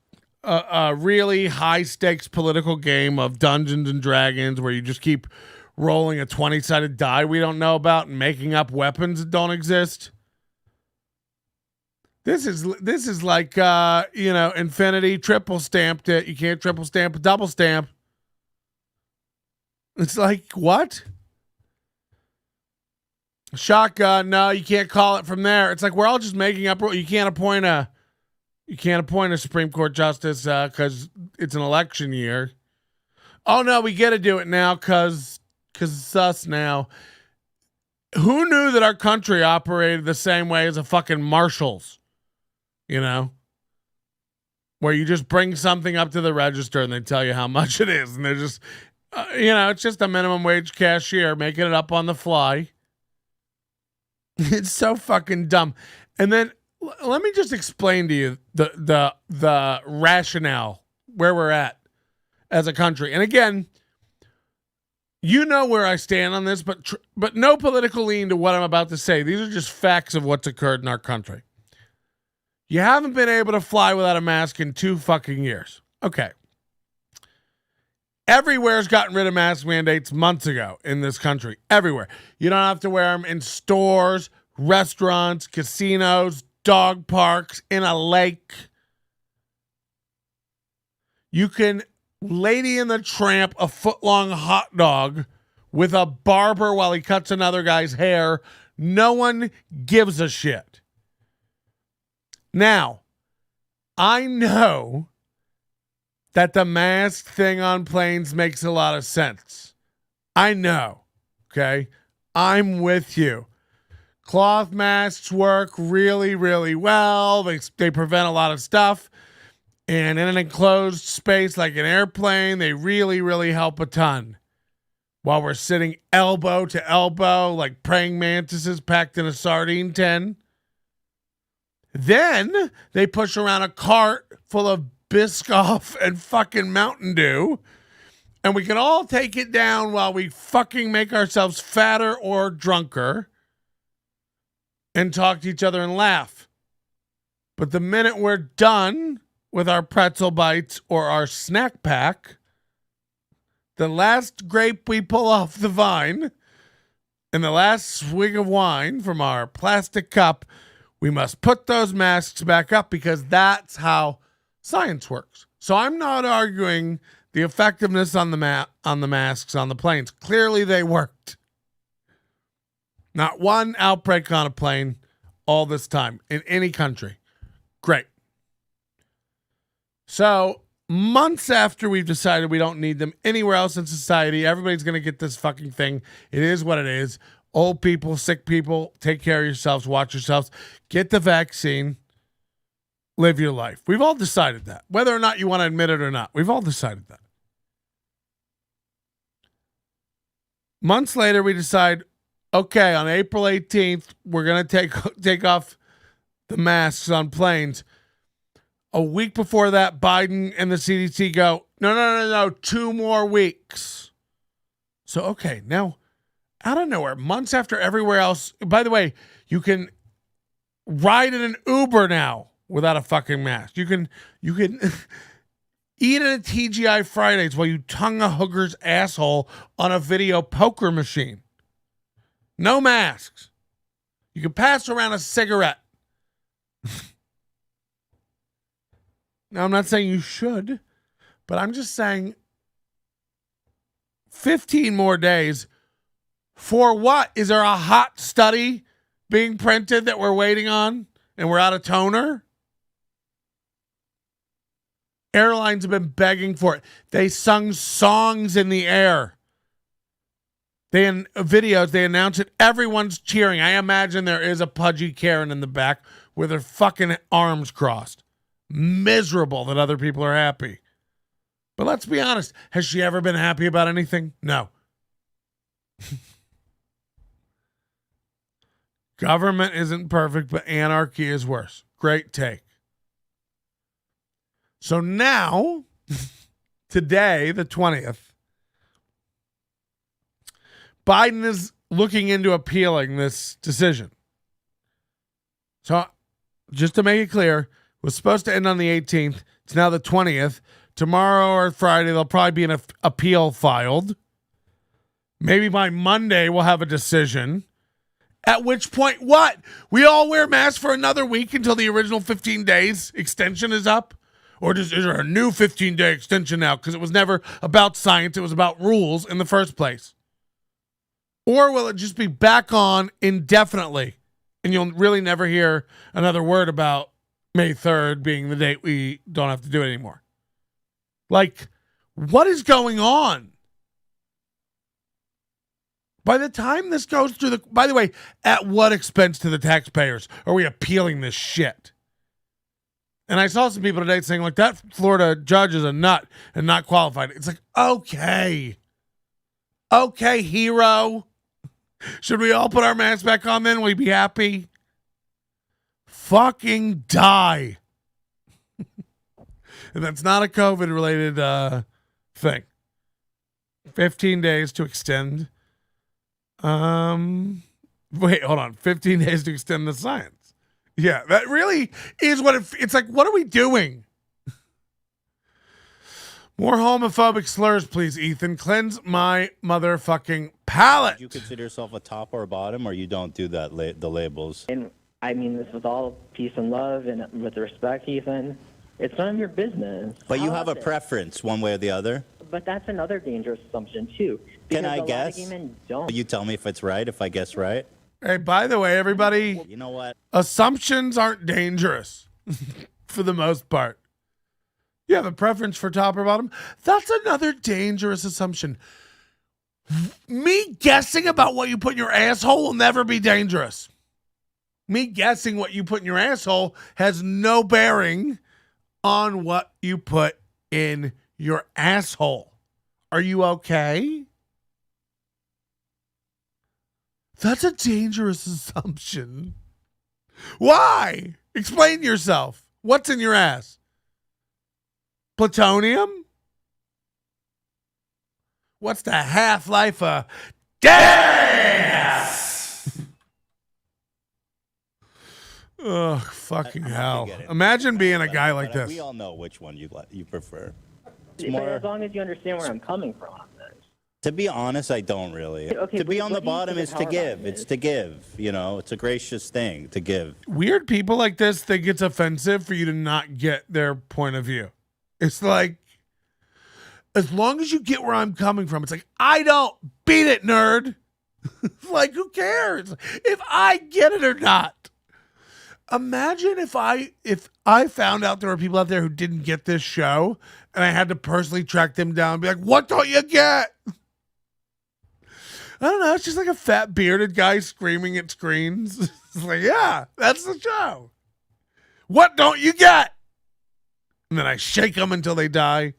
a really high stakes political game of Dungeons and Dragons where you just keep rolling a 20-sided die we don't know about and making up weapons that don't exist? This is like Infinity triple stamped it. You can't triple stamp a double stamp. It's like, what? Shotgun, no, you can't call it from there. It's like we're all just making up. You can't appoint a Supreme Court justice because it's an election year. Oh no, we get to do it now because it's us now. Who knew that our country operated the same way as a fucking Marshalls? Where you just bring something up to the register and they tell you how much it is. And they're just, it's just a minimum wage cashier making it up on the fly. It's so fucking dumb. And then let me just explain to you the rationale where we're at as a country. And again, you know where I stand on this, but no political lean to what I'm about to say. These are just facts of what's occurred in our country. You haven't been able to fly without a mask in 2 fucking years. Okay. Everywhere's gotten rid of mask mandates months ago in this country. Everywhere. You don't have to wear them in stores, restaurants, casinos, dog parks, in a lake. You can Lady in the Tramp a foot-long hot dog with a barber while he cuts another guy's hair. No one gives a shit. Now, I know that the mask thing on planes makes a lot of sense. I know. Okay. I'm with you. Cloth masks work really, really well. They prevent a lot of stuff. And in an enclosed space like an airplane, they really, really help a ton. While we're sitting elbow to elbow like praying mantises packed in a sardine tin. Then they push around a cart full of Biscoff and fucking Mountain Dew. And we can all take it down while we fucking make ourselves fatter or drunker and talk to each other and laugh. But the minute we're done with our pretzel bites or our snack pack, the last grape we pull off the vine and the last swig of wine from our plastic cup, we must put those masks back up because that's how science works. So I'm not arguing the effectiveness on the masks on the planes. Clearly they worked. Not one outbreak on a plane all this time in any country. Great. So months after we've decided we don't need them anywhere else in society, everybody's going to get this fucking thing. It is what it is. Old people, sick people, take care of yourselves, watch yourselves, get the vaccine, live your life. We've all decided that. Whether or not you want to admit it or not, we've all decided that. Months later, we decide, okay, on April 18th, we're going to take off the masks on planes. A week before that, Biden and the CDC go, no, 2 more weeks. So, okay, now, out of nowhere, months after everywhere else, by the way, you can ride in an Uber now without a fucking mask. You can eat at a TGI Fridays while you tongue a hooker's asshole on a video poker machine. No masks. You can pass around a cigarette. Now, I'm not saying you should, but I'm just saying 15 more days for what? Is there a hot study being printed that we're waiting on and we're out of toner? Airlines have been begging for it. They sung songs in the air. They in videos, they announce it. Everyone's cheering. I imagine there is a pudgy Karen in the back with her fucking arms crossed. Miserable that other people are happy. But let's be honest. Has she ever been happy about anything? No. Government isn't perfect, but anarchy is worse. Great take. So now, today, the 20th, Biden is looking into appealing this decision. So, just to make it clear, it was supposed to end on the 18th. It's now the 20th. Tomorrow or Friday, there'll probably be an appeal filed. Maybe by Monday, we'll have a decision. At which point, what? We all wear masks for another week until the original 15 days extension is up? Or is there a new 15-day extension now? Because it was never about science. It was about rules in the first place. Or will it just be back on indefinitely? And you'll really never hear another word about May 3rd being the date we don't have to do it anymore. Like, what is going on? By the time this goes through the... By the way, at what expense to the taxpayers are we appealing this shit? And I saw some people today saying, like, that Florida judge is a nut and not qualified. It's like, okay. Okay, hero. Should we all put our masks back on then? Will we be happy? Fucking die. And that's not a COVID-related thing. 15 days to extend. Wait, hold on. 15 days to extend the science. Yeah, that really is what it's like. What are we doing? More homophobic slurs, please, Ethan. Cleanse my motherfucking palate. Do you consider yourself a top or a bottom, or you don't do that, the labels? And I mean this with all peace and love and with respect, Ethan. It's none of your business. But you have a preference, one way or the other. But that's another dangerous assumption, too. Can I guess? A lot of gay men don't. You tell me if it's right, if I guess right. Hey, by the way, everybody, You know what? assumptions aren't dangerous for the most part. You have a preference for top or bottom? That's another dangerous assumption. Me guessing about what you put in your asshole will never be dangerous. Me guessing what you put in your asshole has no bearing on what you put in your asshole. Are you okay? That's a dangerous assumption. Why? Explain yourself. What's in your ass? Plutonium? What's the half-life of gas? Ugh, fucking hell. Imagine being a guy like this. We all know which one you prefer. But as long as you understand where I'm coming from on this. To be honest, I don't really. Okay, to be what on the do you bottom think is the to power give. bottom It's is? to give. You know, it's a gracious thing to give. Weird people like this think it's offensive for you to not get their point of view. It's like, as long as you get where I'm coming from, it's like, I don't beat it, nerd. Like, who cares if I get it or not? Imagine if I found out there were people out there who didn't get this show and I had to personally track them down and be like, what don't you get? I don't know. It's just like a fat bearded guy screaming at screens. It's like, yeah, that's the show. What don't you get? And then I shake them until they die.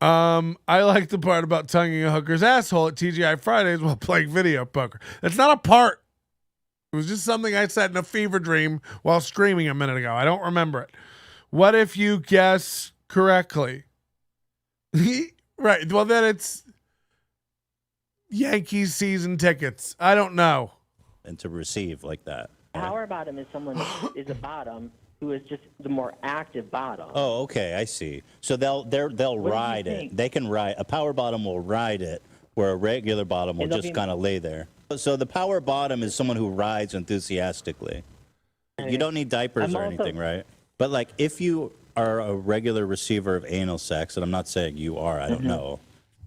I like the part about tonguing a hooker's asshole at TGI Fridays while playing video poker. That's not a part. It was just something I said in a fever dream while streaming a minute ago. I don't remember it. What if you guess correctly? Right. Well, then it's Yankees season tickets. I don't know. And to receive like that. Power bottom is someone who is a bottom who is just the more active bottom. Oh, okay, I see. So they'll ride it. think? They can ride. A power bottom will ride it, where a regular bottom will And they'll just be- kind of lay there. So the power bottom is someone who rides enthusiastically. You don't need diapers I'm or also- anything, right? But like, if you are a regular receiver of anal sex, and I'm not saying you are, I don't know.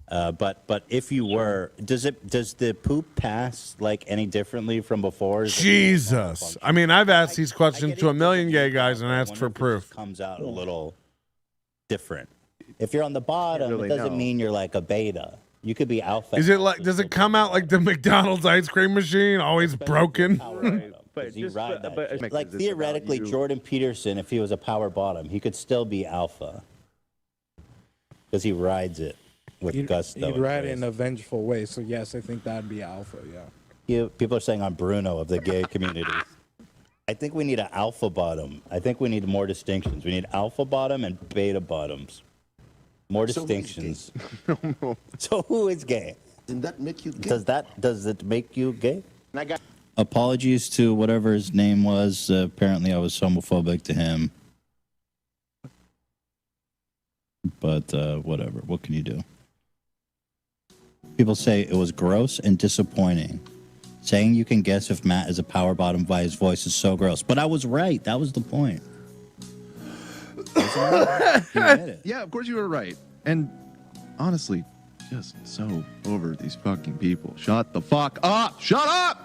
But if you were, does the poop pass like any differently from before? Is it Jesus. I mean, I've asked these I questions get to it a million doesn't gay mean guys that, and but I asked wonder for if it proof. just comes out a little different. If you're on the bottom, really it doesn't know. mean you're like a beta. You could be alpha. Is it like, does it come out like the McDonald's ice cream machine, always broken? But You just- ride but- that. but- Like it's about theoretically, you. Jordan Peterson, if he was a power bottom, he could still be alpha because he rides it with gusto. He'd and ride it grace. in a vengeful way. So yes, I think that'd be alpha. Yeah. People are saying I'm Bruno of the gay community. I think we need an alpha bottom. I think we need more distinctions. We need alpha bottom and beta bottoms. More distinctions. So who is gay? Doesn't that make you gay? Does it make you gay? And I got Apologies to whatever his name was. Apparently, I was homophobic to him. But whatever. What can you do? People say it was gross and disappointing. Saying you can guess if Matt is a power bottom by his voice is so gross. But I was right. That was the point. You admit it. Yeah, of course you were right. And honestly, just so over these fucking people. Shut the fuck up! Shut up!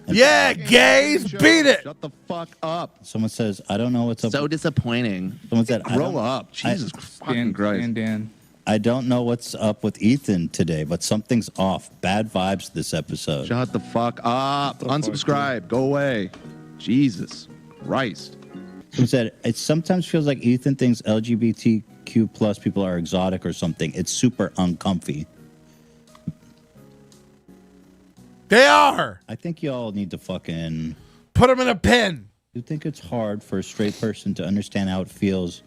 Yeah, gays, beat it. Shut the fuck up. Someone says, I don't know what's up. So disappointing. Someone said, I Grow don't- up. Jesus fucking Christ. Dan. I don't know what's up with Ethan today, but something's off. Bad vibes this episode. Shut the fuck up. Unsubscribe. Go away. Jesus Christ. Someone said, it sometimes feels like Ethan thinks LGBTQ plus people are exotic or something. It's super uncomfy. They are. I think y'all need to fucking... Put them in a pen. You think it's hard for a straight person to understand how it feels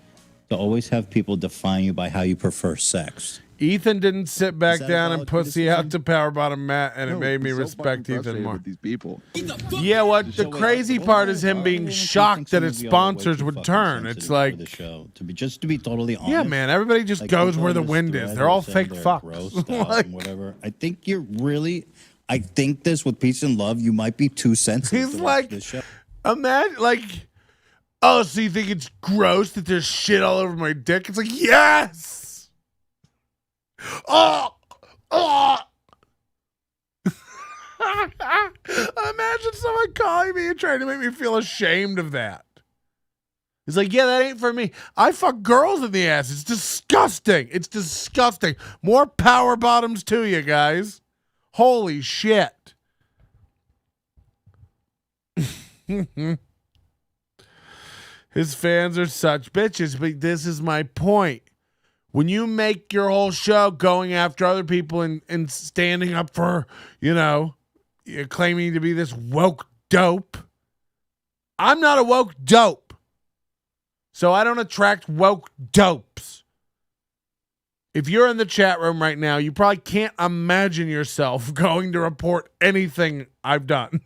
to always have people define you by how you prefer sex? Ethan didn't sit back Is that down a and valid pussy out to power bottom Matt, and it made me respect Ethan more. With these people. Yeah, what the crazy part is him being shocked that his sponsors would turn. It's like, the show, to be totally honest. yeah, man, everybody just Like, goes people where in the this wind thread is. They're are all saying fake they're fucks. grossed out Like, and whatever. I think you're really... I think this with peace and love, you might be too sensitive. he's to watch like, this show. imagine, like, oh, so you think it's gross that there's shit all over my dick? It's like, yes. Oh. Imagine someone calling me and trying to make me feel ashamed of that. He's like, yeah, that ain't for me. I fuck girls in the ass. It's disgusting. It's disgusting. More power bottoms to you guys. Holy shit. His fans are such bitches, but this is my point. When you make your whole show going after other people and standing up for, you're claiming to be this woke dope. I'm not a woke dope. So I don't attract woke dopes. If you're in the chat room right now, you probably can't imagine yourself going to report anything I've done.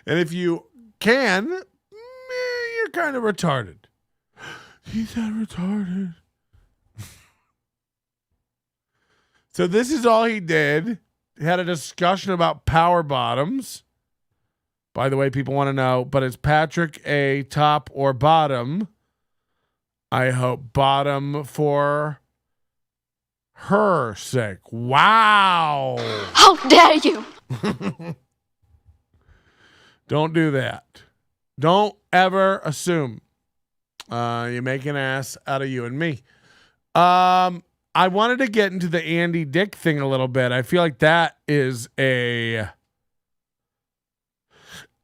And if you can, you're kind of retarded. He said retarded. So this is all he did. He had a discussion about power bottoms. By the way, people want to know, but is Patrick a top or bottom? I hope bottom for her sake. Wow. How dare you? Don't do that. Don't ever assume. You make an ass out of you and me. I wanted to get into the Andy Dick thing a little bit. I feel like that is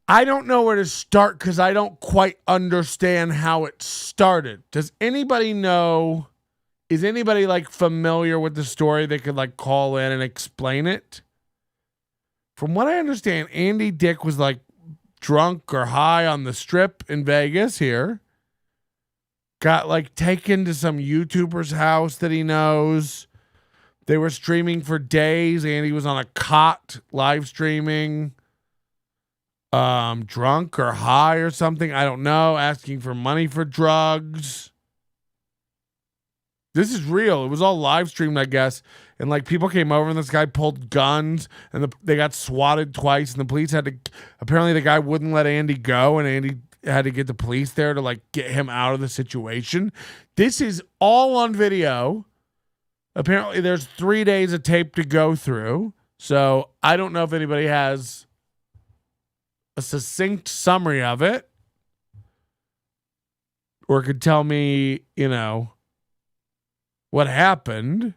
I don't know where to start because I don't quite understand how it started. Does anybody know? Is anybody like familiar with the story that could like call in and explain it? From what I understand, Andy Dick was like drunk or high on the strip in Vegas here. Got like taken to some YouTuber's house that he knows. They were streaming for days. Andy was on a cot live streaming. Drunk or high or something. I don't know. Asking for money for drugs. This is real. It was all live streamed, I guess. And like people came over and this guy pulled guns and they got swatted twice. And the police had to, apparently the guy wouldn't let Andy go. And Andy had to get the police there to like get him out of the situation. This is all on video. Apparently there's 3 days of tape to go through. So I don't know if anybody has a succinct summary of it or could tell me, what happened.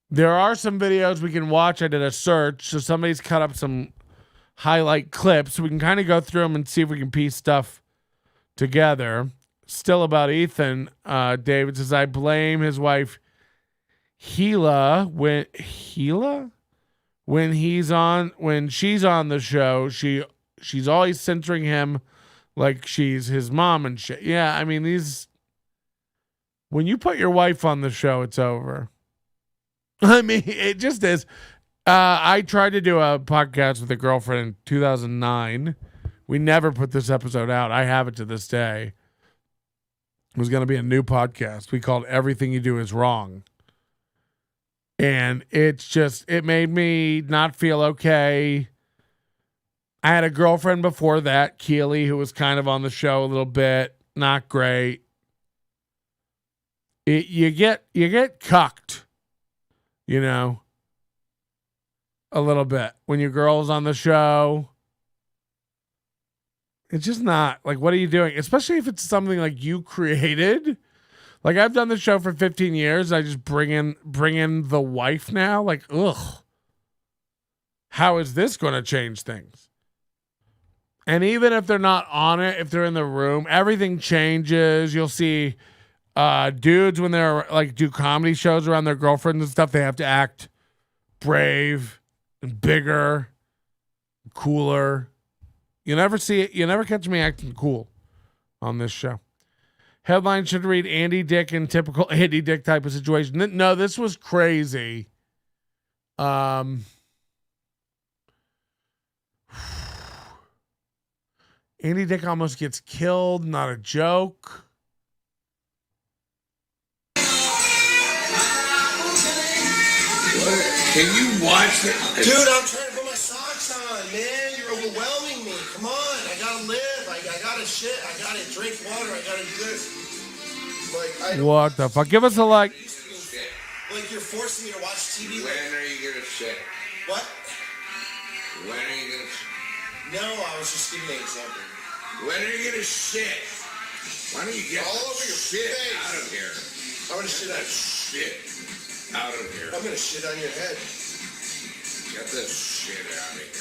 There are some videos we can watch. I did a search. So somebody's cut up some highlight clips. So we can kind of go through them and see if we can piece stuff together. Still about Ethan, David says, I blame his wife, Gila, when she's on the show, she's always censoring him like she's his mom and shit. Yeah, I mean, when you put your wife on the show, it's over. I mean, it just is. I tried to do a podcast with a girlfriend in 2009. We never put this episode out. I have it to this day. It was going to be a new podcast. We called Everything You Do Is Wrong. And it made me not feel okay. I had a girlfriend before that, Keely, who was kind of on the show a little bit. Not great. You get cucked, a little bit. When your girl's on the show, it's just not, like, what are you doing? Especially if it's something like you created. Like, I've done the show for 15 years. I just bring in the wife now. Like, ugh. How is this going to change things? And even if they're not on it, if they're in the room, everything changes. You'll see dudes when they're like do comedy shows around their girlfriends and stuff. They have to act brave and bigger, cooler. You never see it. You never catch me acting cool on this show. Headline should read Andy Dick in typical Andy Dick type of situation. No, this was crazy. Andy Dick almost gets killed. Not a joke. Can you watch it? Dude, I'm trying to put my socks on, man. You're overwhelming me. Come on. I gotta live. I gotta shit. I gotta drink water. I gotta do this. Like, What the fuck? Give us a like. Like, you're forcing me to watch TV. When are you gonna shit? What? When are you gonna shit? No, I was just giving you an example. When are you gonna shit? Why don't you get all over your shit face out of here? I'm gonna shit on Shit out of here. I'm gonna shit on your head. Get this shit out of here.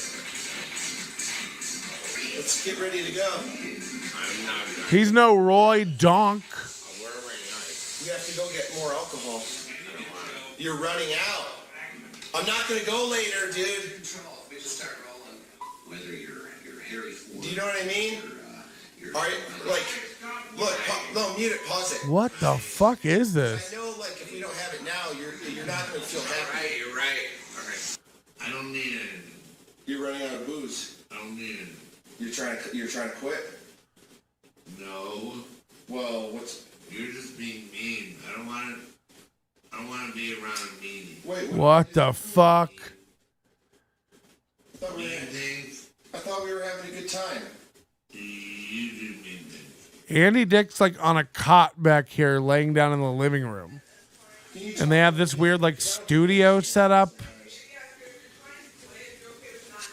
Let's get ready to go. I'm not gonna. He's no Roy Donk. Where are we going? You have to go get more alcohol. You're running out. I'm not gonna go later, dude. We just start rolling. Whether you're Harry Ford. Do you know what I mean? Are you, like, look, no, mute it, pause it. What the fuck is this? I know, like, if we don't have it now, you're not gonna feel happy. You're right. All right. I don't need it. You're running out of booze. I don't need it. You're trying to quit? No. Well, what's... You're just being mean. I don't want to be around a meanie. Wait, What the fuck? I thought we were having a good time. You do mean things. Andy Dick's like on a cot back here laying down in the living room. And they have this weird like studio set up.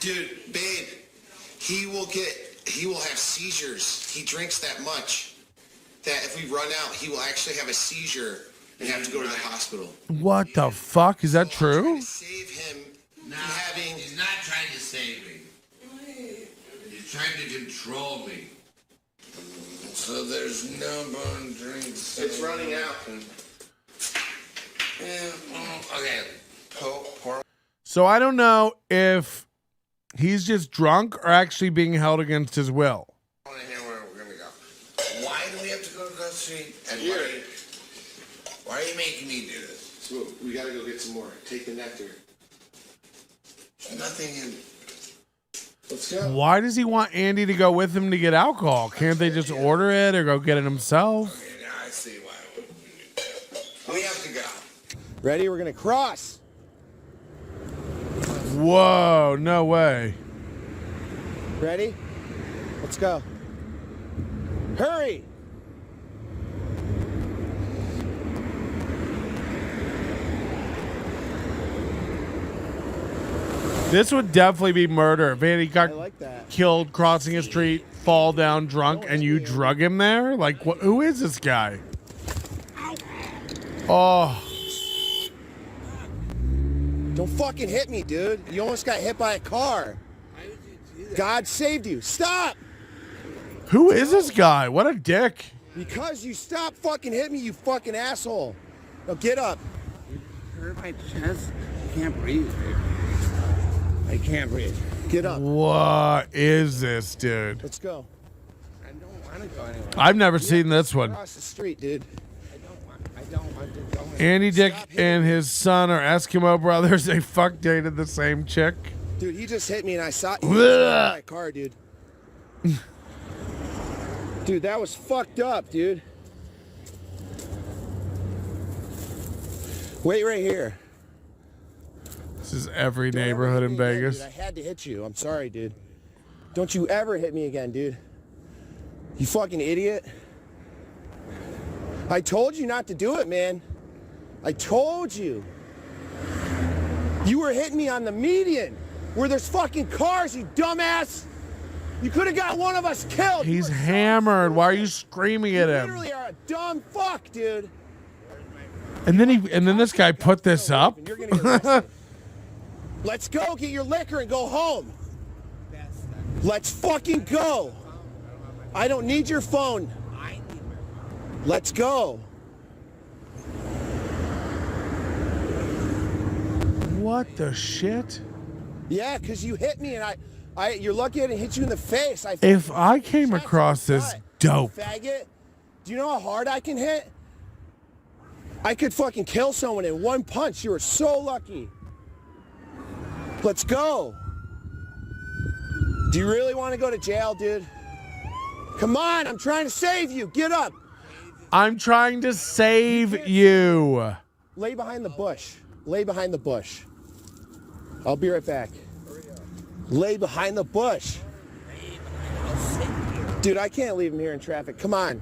Dude, babe, he will have seizures. He drinks that much that if we run out, he will actually have a seizure and have to go to the hospital. What the fuck? Is that true? Save him No, having... he's not trying to save me. He's trying to control me. So there's no bone drinks. It's running out. Yeah, okay. Pour. So I don't know if he's just drunk or actually being held against his will. I want to hear where we're going to go. Why do we have to go to the street? And Here. why are you making me do this? So we gotta go get some more. Take the nectar. There's nothing in... Let's go. Why does he want Andy to go with him to get alcohol? Can't they just order it or go get it himself? Okay, now I see why. We have to go. Ready? We're gonna cross. Whoa, no way. Ready? Let's go. Hurry! This would definitely be murder if Andy got I like that. killed crossing a street, fall down drunk, and you drug him there? Like, what? Who is this guy? Oh, Don't fucking hit me, dude. You almost got hit by a car. God saved you. Stop! who is this guy? What a dick. Because you stopped fucking hitting me, you fucking asshole. Now get up. Hurt my chest. I can't breathe. I can't breathe. Get up. What is this, dude? Let's go. I don't want to go anywhere. I've never seen this one. Across the street, dude. I don't want to go anywhere. Andy Dick and his son are Eskimo brothers. They fuck dated the same chick. Dude, he just hit me and I saw he was hit by a car, dude. Dude, that was fucked up, dude. Wait right here. This is every neighborhood in Don't ever hit me Vegas. again, dude. I had to hit you. I'm sorry, dude. Don't you ever hit me again, dude. You fucking idiot. I told you not to do it, man. I told you. You were hitting me on the median where there's fucking cars, you dumbass. You could have got one of us killed. He's hammered. Why are you screaming at You him? literally are a dumb fuck, dude. And then this guy put this up. You're gonna get arrested. Let's go get your liquor and go home. Let's fucking go. I don't need your phone. Let's go. What the shit? Yeah, because you hit me and you're lucky I didn't hit you in the face. If I came across this dope, Faggot. Do you know how hard I can hit? I could fucking kill someone in one punch. You were so lucky. Let's go. Do you really want to go to jail, dude? Come on, I'm trying to save you. Get up. I'm trying to save you. Lay behind the bush. Lay behind the bush. I'll be right back. Lay behind the bush. Dude, I can't leave him here in traffic. Come on.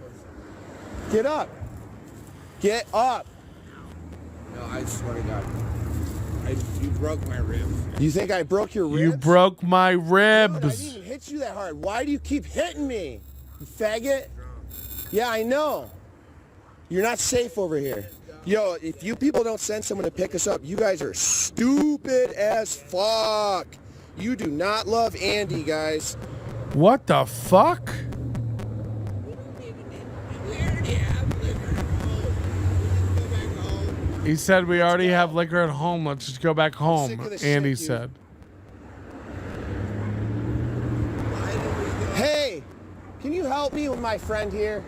Get up. Get up. No, I swear to God. You broke my ribs. You think I broke your ribs? You broke my Dude, I didn't ribs. even hit you that hard. Why do you keep hitting me? You faggot. Yeah, I know. You're not safe over here. Yo, if you people don't send someone to pick us up, you guys are stupid as fuck. You do not love Andy, guys. What the fuck? He said we already have liquor at home. Let's just go back home, Andy said. Hey, can you help me with my friend here?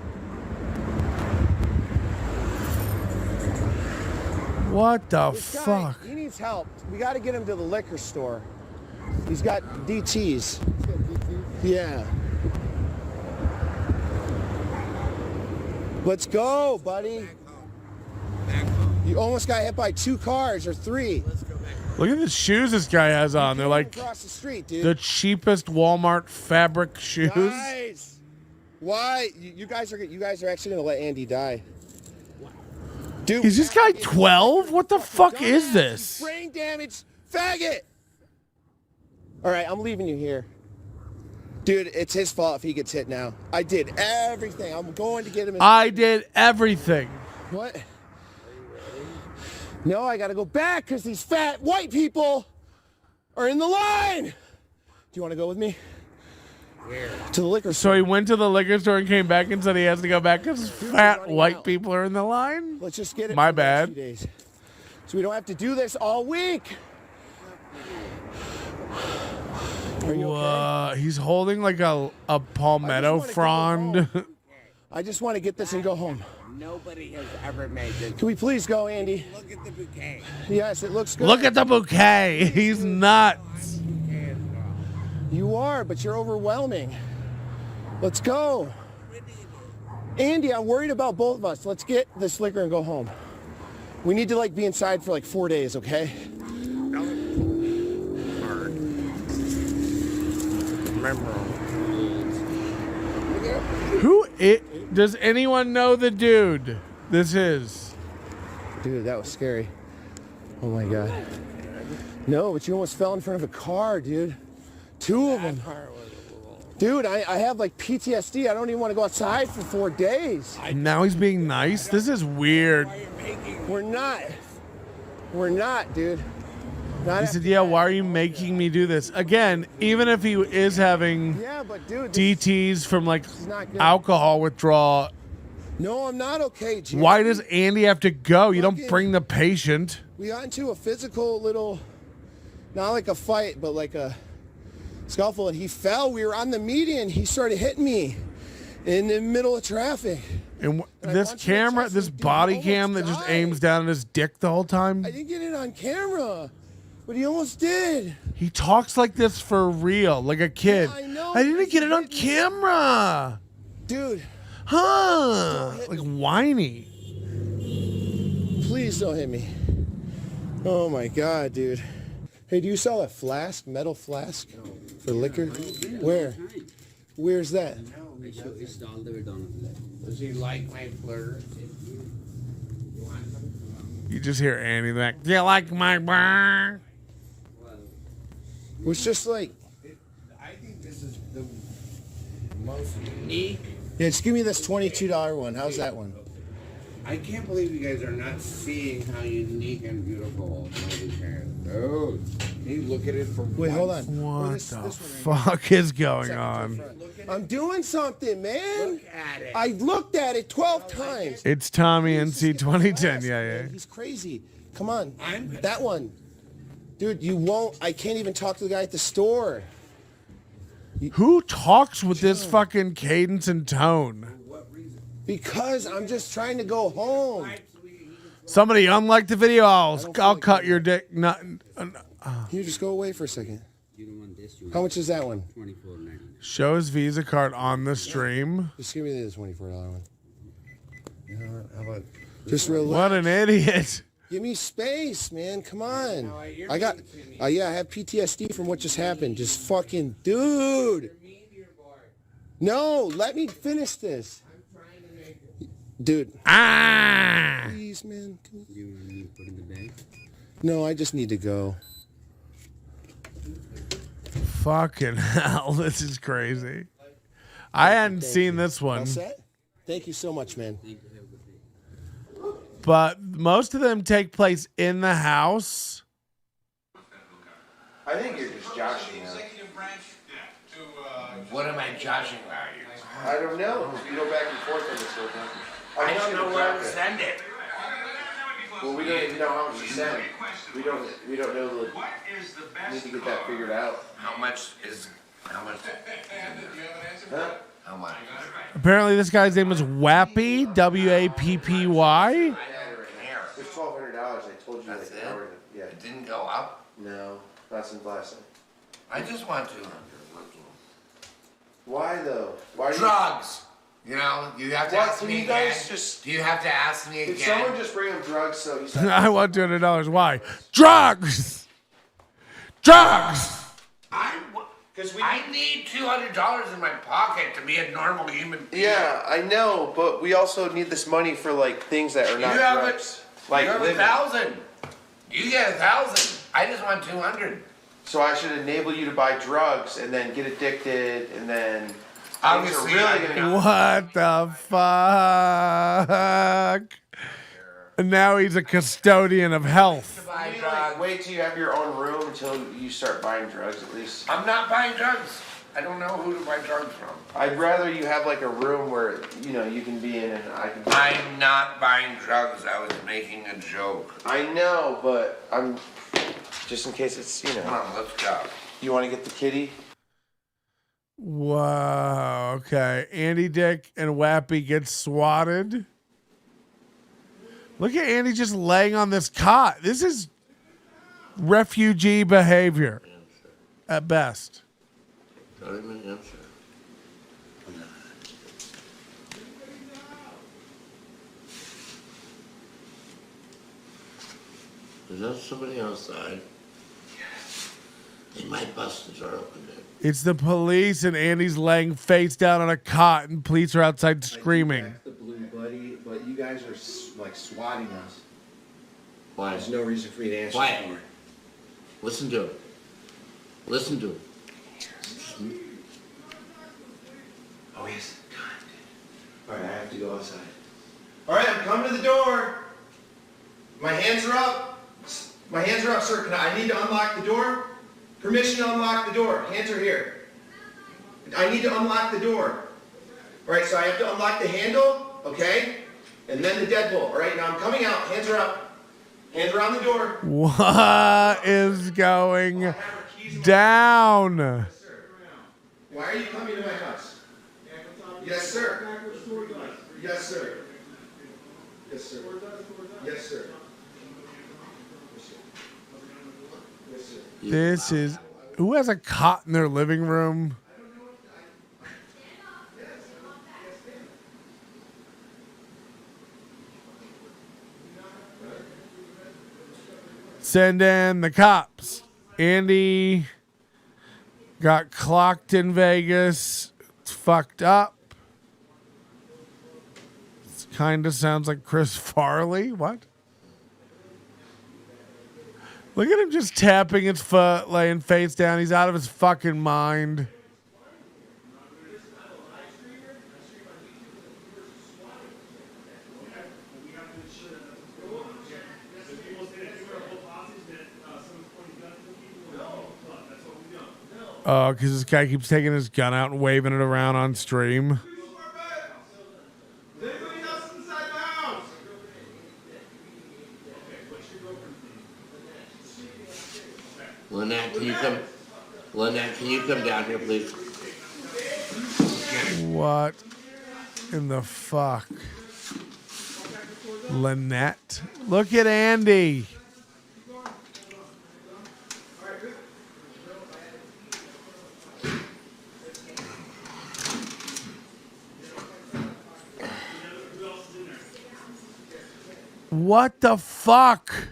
What the This guy, fuck? he needs help. We got to get him to the liquor store. He's got DTs. Yeah. Let's go, buddy. You almost got hit by 2 cars or 3. Look at the shoes this guy has on. They're like across the street, dude. the cheapest Walmart fabric shoes. Guys, why? You guys are actually gonna let Andy die. Dude, Is this guy 12? What the fuck is this? Brain damage, faggot. All right, I'm leaving you here. Dude, it's his fault if he gets hit now. I did everything. I'm going to get him. I did everything. What? No, I gotta go back because these fat white people are in the line. Do you want to go with me? Where? To the liquor store. So he went to the liquor store and came back and said he has to go back because fat white people are in the line? Let's just get it. My for the next bad. few days. So we don't have to do this all week. Are you okay? He's holding like a palmetto frond. I just want to get this and go home. Nobody has ever made this. Can we please go, Andy? Look at the bouquet. Yes, it looks good. Look at the bouquet. He's nuts. You are, but you're overwhelming. Let's go. Andy, I'm worried about both of us. Let's get this liquor and go home. We need to like be inside for like 4 days, okay? Does anyone know the dude this is? Dude, that was scary. Oh my God. No, but you almost fell in front of a car, dude. 2 of them. Dude, I have like PTSD. I don't even want to go outside for 4 days. Now he's being nice? This is weird. We're not. We're not, dude. He said, yeah, why are you making me do this? Again, even if he is having DTs from like alcohol withdrawal. No, I'm not okay, Jim. Why does Andy have to go? You don't bring the patient. We got into a physical little, not like a fight, but like a scuffle, and he fell. We were on the median. He started hitting me in the middle of traffic. And this camera, this body cam that just aims down at his dick the whole time. I didn't get it on camera, but he almost did. He talks like this for real, like a kid. Yeah, I know. I didn't get it on camera. Dude. Huh. Like whiny. Please don't hit me. Oh my God, dude. Hey, do you sell a flask, metal flask for liquor? Where? Where's that? It's all the way down. Does he like my flirt? You just hear Andy like, do you like my bar? It's just like, I think this is the most unique. yeah, just give me this $22 one. How's that one? I can't believe you guys are not seeing how unique and beautiful these are. Oh, you look at it for Wait, hold on. What the fuck is going on? I'm doing something, man. Look at it. I looked at it 12 times. It's Tommy NC 2010. Yeah. He's crazy. Come on. That one. Dude, you won't. I can't even talk to the guy at the store. Who talks with this fucking cadence and tone? Because I'm just trying to go home. Somebody unlike the video. I'll cut your dick. Not. Can you just go away for a second? How much is that one? Show his Visa card on the stream. Just give me the $24 one. You know what? How about just relax? What an idiot. Give me space, man. Come on. I got, yeah, I have PTSD from what just happened. Just fucking, dude. No, let me finish this. Dude. Ah. Please, man. No, I just need to go. Fucking hell, this is crazy. I hadn't Thank seen you. this one. All set? Thank you so much, man. But most of them take place in the house. I think you're just joshing now. What am I joshing about you? I don't know. You go back and forth on this whole time. I don't know where to send it. Well, we don't even know how much to send. We don't know the. Need to get that figured out. How much? Huh? How much? Apparently, this guy's name is Wappy, Wappy. It's $1,200. I told you That's like it? an hour ago. Yeah. It didn't go up? No, that's in blasting. I just want 200. Why though? Why do Drugs. You know, you have to What, ask can me you again. guys just- Do you have to ask me Did again? someone just bring him drugs so he's I want $200. Why? Drugs! Drugs! I need $200 in my pocket to be a normal human being. Yeah, I know, but we also need this money for like things that are not You have drugs. Like you have living. 1,000. You get 1,000. I just want 200. So I should enable you to buy drugs and then get addicted and then things Obviously, are really gonna What the fuck? And now he's a custodian of health. Buy Can you, drugs. like, wait till you have your own room until you start buying drugs at least. I'm not buying drugs. I don't know who to buy drugs from. I'd rather you have like a room where you can be in and I can. I'm not buying drugs. I was making a joke. I know, but I'm just in case it's Come on, let's go. You want to get the kitty? Wow. Okay. Andy Dick and Wappy get swatted. Look at Andy just laying on this cot. This is refugee behavior at best. Don't even answer. Is that somebody outside? They might bust the door open. It's the police, and Andy's laying face down on a cot, and police are outside screaming. The blue buddy, but you guys are like swatting us. Why? There's no reason for you to answer. Quiet. Listen to him. Listen to him. Oh yes. God. All right, I have to go outside. All right, I'm coming to the door. My hands are up. My hands are up, sir. I need to unlock the door. Permission to unlock the door. Hands are here. I need to unlock the door. All right, so I have to unlock the handle, okay? And then the deadbolt. All right, now I'm coming out. Hands are up. Hands around the door. What is going down? Why are you coming to my house? Yes, sir. Yes, sir. Yes, sir. Yes, sir. This is... Who has a cot in their living room? Send in the cops. Andy got clocked in Vegas. It's fucked up. It kind of sounds like Chris Farley. What? Look at him just tapping his foot, laying face down. He's out of his fucking mind. Oh, because this guy keeps taking his gun out and waving it around on stream. Lynette, can you come? Lynette, can you come down here, please? What in the fuck? Lynette? Look at Andy. What the fuck?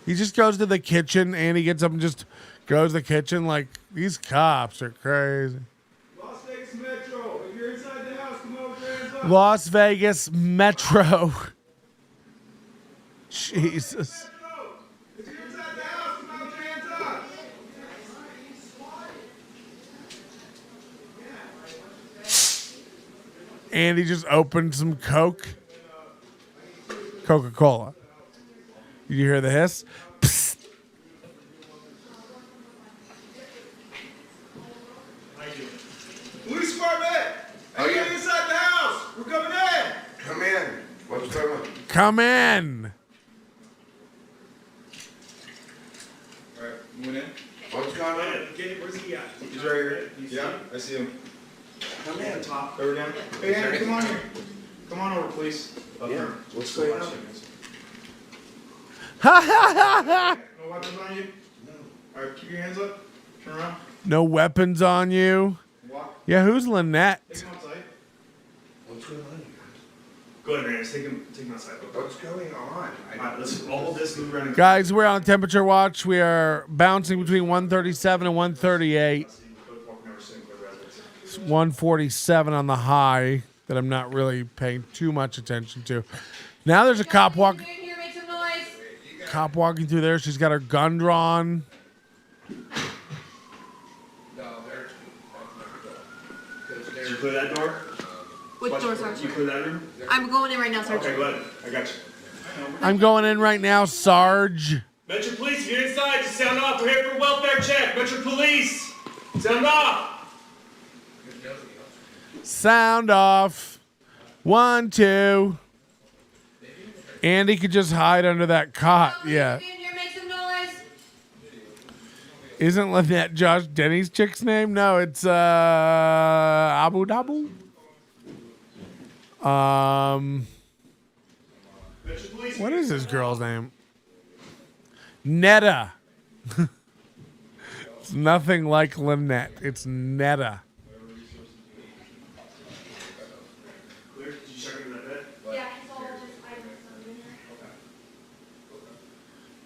He just goes to the kitchen and he gets up and just goes to the kitchen like, these cops are crazy. Las Vegas Metro. If you're inside the house, come over there and talk. Las Vegas Metro. Jesus. If you're inside the house, come over there and talk. Andy just opened some Coca-Cola. Did you hear the hiss? Psst. Police department! Anybody inside the house? We're coming in! Come in. What's going on? Come in. Alright, moving in. What's going on? Where's he at? He's right here. Yeah, I see him. Come in. Top. Over down. Hey, Andy, come on here. Come on over, please. Up here. What's going on? No weapons on you? No. Alright, keep your hands up. Turn around. No weapons on you. Walk. Yeah, who's Lynette? Take him outside. What's going on? Go ahead, Rance. Take him outside. What's going on? Alright, let's hold this move around. Guys, we're on temperature watch. We are bouncing between 137 and 138. It's 147 on the high that I'm not really paying too much attention to. Now there's a cop walking. Cop walking through there. She's got her gun drawn. Did you clear that door? Which door, Sergeant? You clear that room? I'm going in right now, Sergeant. Okay, go ahead. I got you. I'm going in right now, Sarge. Metro Police, if you're inside, just sound off. We're here for a welfare check. Metro Police, sound off. Sound off. 1, 2. Andy could just hide under that cot. Yeah. Isn't Lynette Josh Denny's chick's name? No, it's Abu Dhabi. What is this girl's name? Netta. It's nothing like Lynette. It's Netta.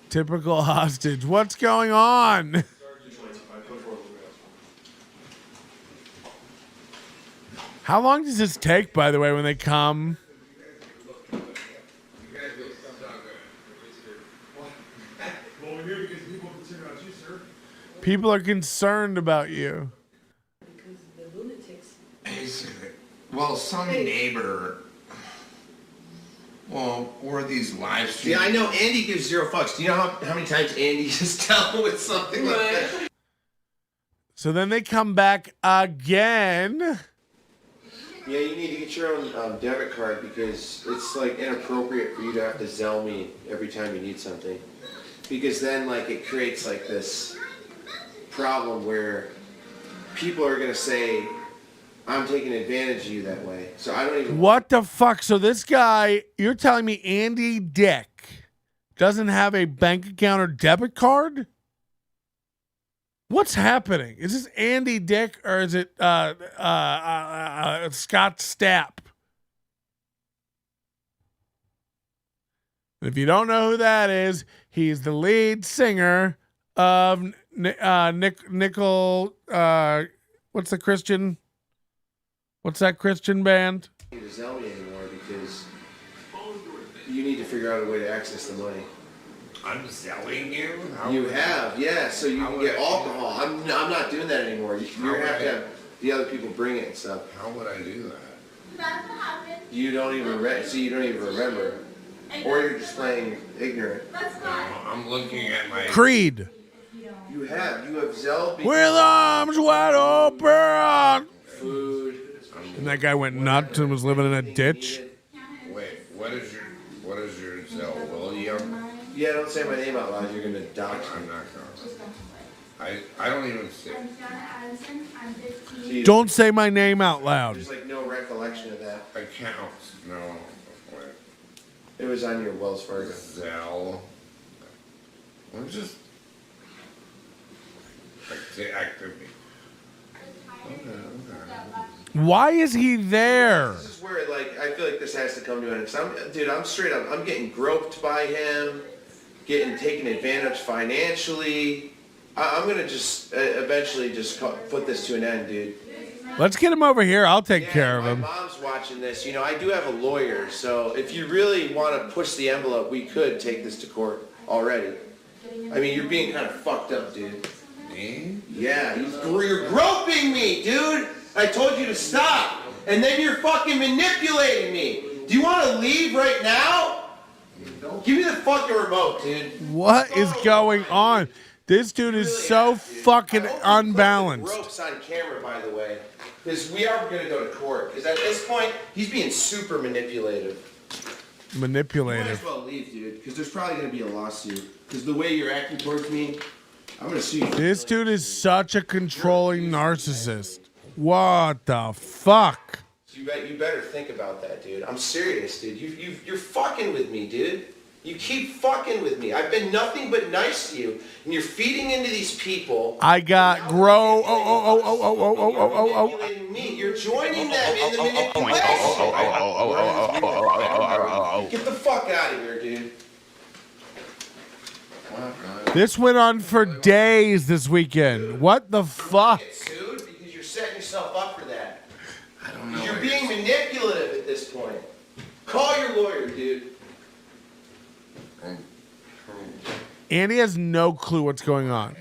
Typical hostage. What's going on? How long does this take, by the way, when they come? People are concerned about you. Well, some neighbor. Well, or these live streams. Yeah, I know Andy gives 0 fucks. Do you know how many times Andy just dealt with something like that? So then they come back again. Yeah, you need to get your own debit card because it's like inappropriate for you to have to Zelle me every time you need something. Because then like it creates like this problem where people are gonna say, I'm taking advantage of you that way. So I don't even. What the fuck? So this guy, you're telling me Andy Dick doesn't have a bank account or debit card? What's happening? Is this Andy Dick or is it Scott Stapp? If you don't know who that is, he's the lead singer of Nickel. What's that Christian band? You need to Zelle me anymore because you need to figure out a way to access the money. I'm selling you? You have, yeah, so you can get alcohol. I'm not doing that anymore. You have to have the other people bring it and stuff. How would I do that? That's what happened. You don't even remember. Or you're just playing ignorant. I'm looking at my Creed. You have Zelle. With arms wide open. Food. And that guy went nuts and was living in a ditch. Wait, what is your Zelle, William? Yeah, don't say my name out loud. You're gonna dox me. I'm not gonna. I don't even say. Don't say my name out loud. There's like no recollection of that. Accounts, no. Wait. It was on your Wells Fargo. Zelle. I'm just. Activate. Okay. Why is he there? This is where like I feel like this has to come to an end. I'm straight up. I'm getting groped by him, getting taken advantage financially. I'm gonna just eventually just put this to an end, dude. Let's get him over here. I'll take care of him. My mom's watching this. You know, I do have a lawyer, so if you really want to push the envelope, we could take this to court already. I mean, you're being kind of fucked up, dude. Me? Yeah, you're groping me, dude. I told you to stop. and then you're fucking manipulating me. Do you want to leave right now? Give me the fucking remote, dude. What is going on? This dude is so fucking unbalanced. Ropes on camera, by the way, because we are going to go to court. Because at this point, he's being super manipulative. You might Manipulative. as well leave, dude, because there's probably going to be a lawsuit. Because the way you're acting towards me, I'm going to sue you. This dude is such a controlling narcissist. What the fuck? You better think about that, dude. I'm serious, dude. You're fucking with me, dude. You keep fucking with me. I've been nothing but nice to you, and you're feeding into these people. I got grow. Manipulating me. You're joining them in the manipulation. Get the fuck out of here, dude. This went on for days this weekend. What the fuck? Get sued because you're setting yourself up for that. I don't know. You're being manipulative at this point. Call your lawyer, dude. Andy has no clue what's going on.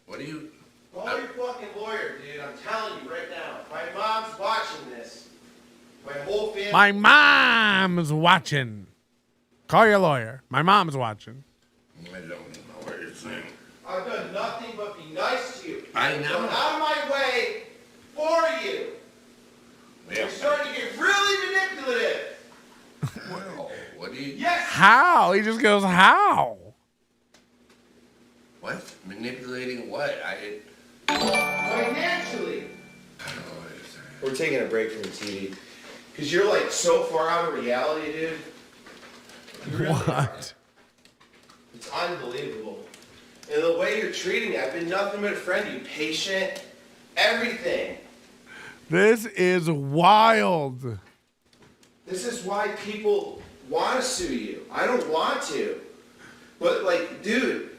What do you... Call your fucking lawyer, dude. I'm telling you right now. My mom's watching this. My whole family. My mom is watching. Call your lawyer. My mom's watching. I don't know what you're saying. I've done nothing but be nice to you. I know. I'm out of my way for you. Yeah. You're starting to get really manipulative. Well, what do you... Yes. How? He just goes, how? What? Manipulating what? Financially. I don't know what you're saying. We're taking a break from the TV. Because you're like so far out of reality, dude. You really are. What? It's unbelievable. And the way you're treating me, I've been nothing but a friend. You patient, everything. This is wild. This is why people want to sue you. I don't want to. But like, dude,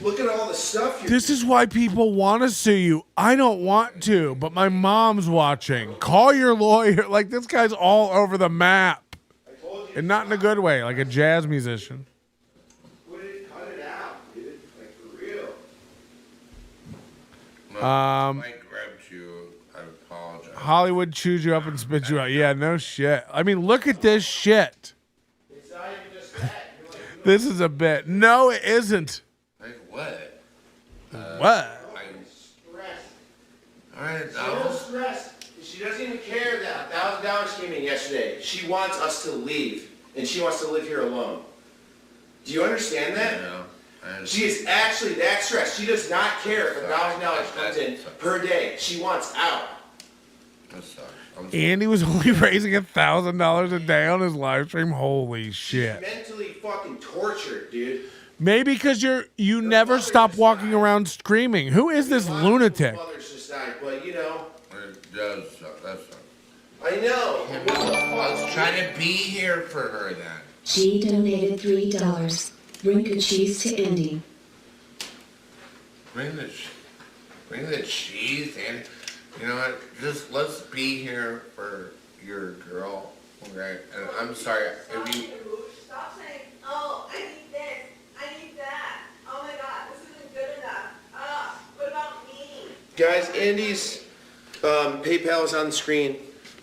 look at all the stuff you're This is why people want to sue you. I don't want to, but my mom's watching. Call your lawyer. Like, this guy's all over the map. And not in a good way, like a jazz musician. cut it out, dude. Like, for real. If I grabbed you, I apologize. Hollywood chews you up and spits you out. Yeah, no shit. I mean, look at this shit. It's not even just that. You're like, This is a bit. No, it isn't. Like what? What? I'm stressed. Alright, So stressed. She doesn't even care that $1,000 came in yesterday. She wants us to leave, and she wants to live here alone. Do you understand that? No. She is actually that stressed. She does not care if $1,000 comes in per day. She wants out. That sucks. Andy was only raising $1,000 a day on his live stream. Holy shit. Mentally fucking tortured, dude. Maybe because you never stop walking around screaming. Who is this lunatic? Mother's just died, but you know. It does suck. That sucks. I know. What the fuck? Let's try to be here for her then. She donated $3. Bring a cheese to Andy. Bring the cheese and you know what? Just let's be here for your girl. Okay? And I'm sorry if you. Stop saying, oh, I need this, I need that. Oh my god, this isn't good enough. What about me? Guys, Andy's PayPal is on the screen.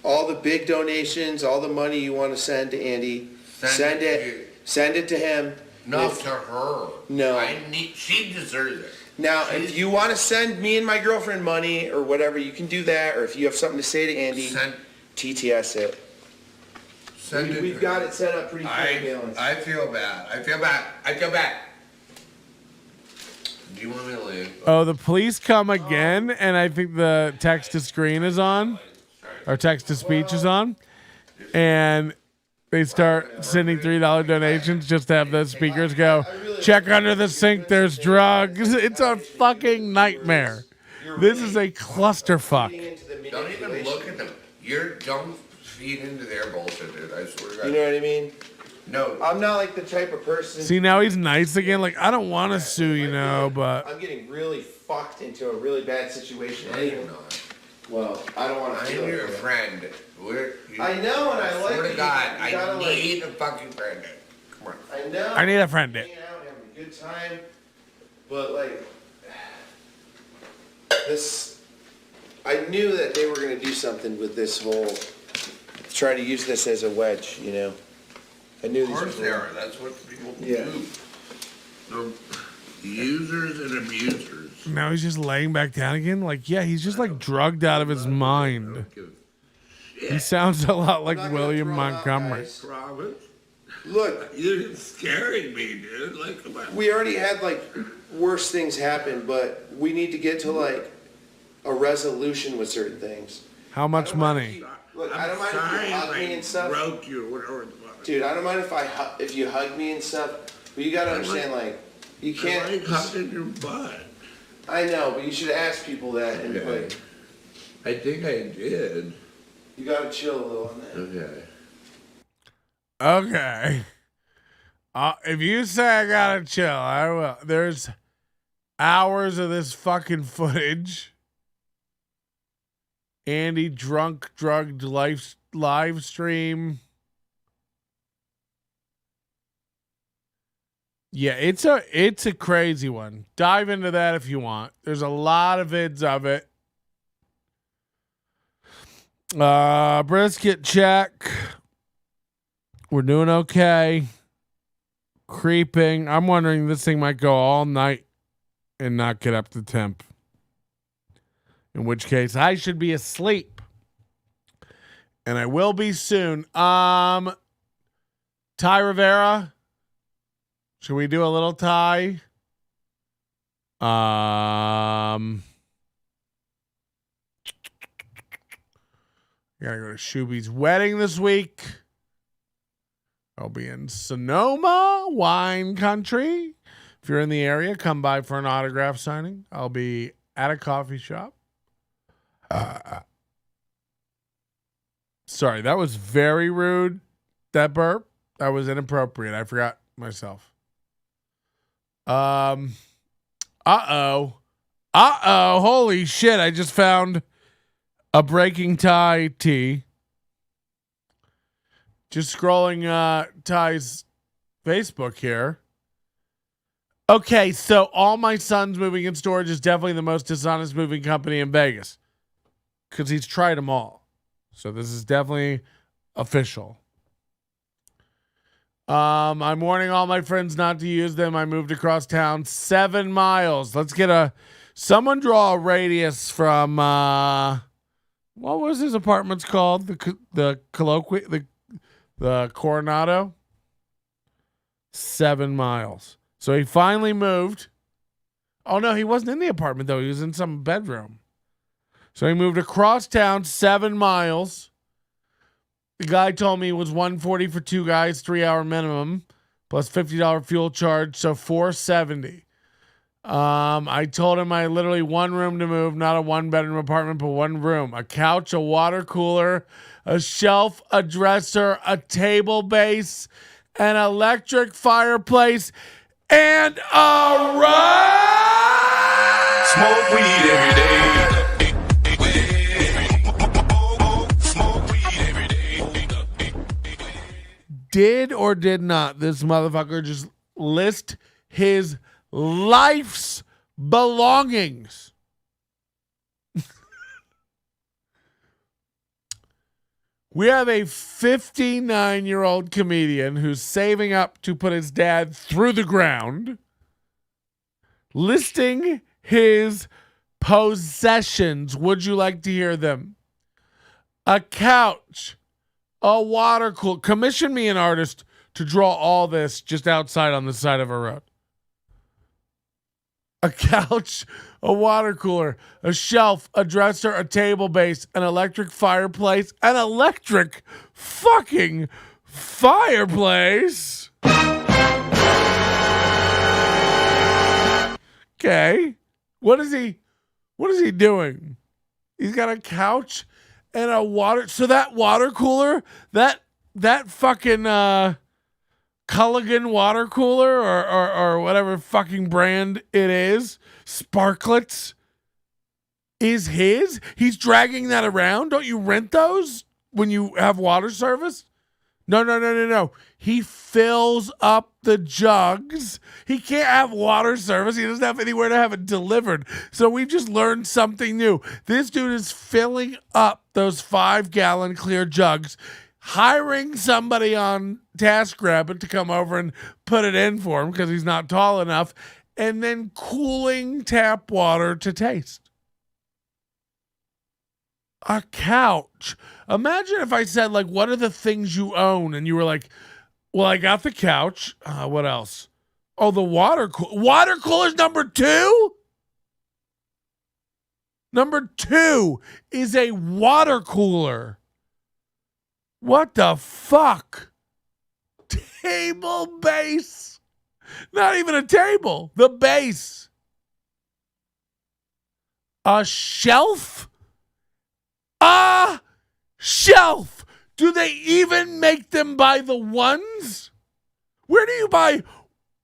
All the big donations, all the money you want to send to Andy, send it. Send it to him. No, to her. No. She deserves it. Now, if you want to send me and my girlfriend money or whatever, you can do that. Or if you have something to say to Andy, TTS it. We've got it set up pretty quick. I feel bad. I feel bad. Do you want me to leave? Oh, the police come again, and I think the text to screen is on, or text to speech is on, and they start sending $3 donations just to have the speakers go, check under the sink, there's drugs. It's a fucking nightmare. This is a clusterfuck. Don't even look at them. Don't feed into their bullshit, dude. I swear to God. You know what I mean? No. I'm not like the type of person. See, now he's nice again. Like, I don't want to sue, you know, but I'm getting really fucked into a really bad situation. No, you're not. Well, I don't want to. I'm your friend. I know, and I like swear it. to God, You I gotta, need a fucking friend. Come on. I know. I need a friend. Hanging out, having a good time, but like this, I knew that they were going to do something with this whole, try to use this as a wedge, you know? I knew Of these course people. they are. That's what people Yeah. do. They're users and abusers. Now he's just laying back down again. Like, yeah, he's just like drugged out of his mind. He sounds a lot like William Montgomery. Promise. Look, You're scaring me, dude. Like, come on. we already had like worse things happen, but we need to get to like a resolution with certain things. How much money? Look, I don't mind if you hug me and stuff. Broke you, whatever. Dude, I don't mind if you hug me and stuff, but you gotta understand, like, you can't. I like hugging your butt. I know, but you should ask people that and like, I think I did. you gotta chill a little on that. Okay. Okay. If you say I gotta chill, I will. There's hours of this fucking footage. Andy drunk, drugged live stream. Yeah, it's a crazy one. Dive into that if you want. There's a lot of vids of it. Brisket check. We're doing okay. Creeping. I'm wondering this thing might go all night and not get up to temp. In which case I should be asleep. And I will be soon. Ty Rivera. Should we do a little Ty? Gotta go to Shuby's wedding this week. I'll be in Sonoma, wine country. If you're in the area, come by for an autograph signing. I'll be at a coffee shop. Sorry, that was very rude. That burp, that was inappropriate. I forgot myself. Holy shit, I just found a breaking Ty tea. Just scrolling Ty's Facebook here. Okay, so All My Sons Moving and Storage is definitely the most dishonest moving company in Vegas. Because he's tried them all. So this is definitely official. I'm warning all my friends not to use them. I moved across town 7 miles. Let's get someone draw a radius from what was his apartments called? The Coronado. 7 miles. So he finally moved. Oh no, he wasn't in the apartment though. He was in some bedroom. So he moved across town 7 miles. The guy told me it was $140 for 2 guys, 3-hour minimum, plus $50 fuel charge, so $470. I told him I literally 1 room to move, not a 1-bedroom apartment, but 1 room. A couch, a water cooler, a shelf, a dresser, a table base, an electric fireplace, and a ride! Smoke weed every day. Did or did not this motherfucker just list his life's belongings? We have a 59-year-old comedian who's saving up to put his dad through the ground, listing his possessions. Would you like to hear them? A couch, a water cooler. Commission me an artist to draw all this just outside on the side of a road. A couch, a water cooler, a shelf, a dresser, a table base, an electric fireplace, an electric fucking fireplace. Okay. What is he doing? He's got a couch and a water. So that water cooler, that fucking Culligan water cooler or whatever fucking brand it is, Sparklets, is his. He's dragging that around. Don't you rent those when you have water service? No. He fills up the jugs. He can't have water service. He doesn't have anywhere to have it delivered. So we've just learned something new. This dude is filling up those 5-gallon clear jugs, hiring somebody on TaskRabbit to come over and put it in for him because he's not tall enough, and then cooling tap water to taste. A couch. Imagine if I said, like, what are the things you own? And you were like, well, I got the couch. What else? Oh, the water cooler. Water cooler's number 2? Number 2 is a water cooler. What the fuck? Table base. Not even a table. The base. A shelf? A shelf. Do they even make them by the ones? Where do you buy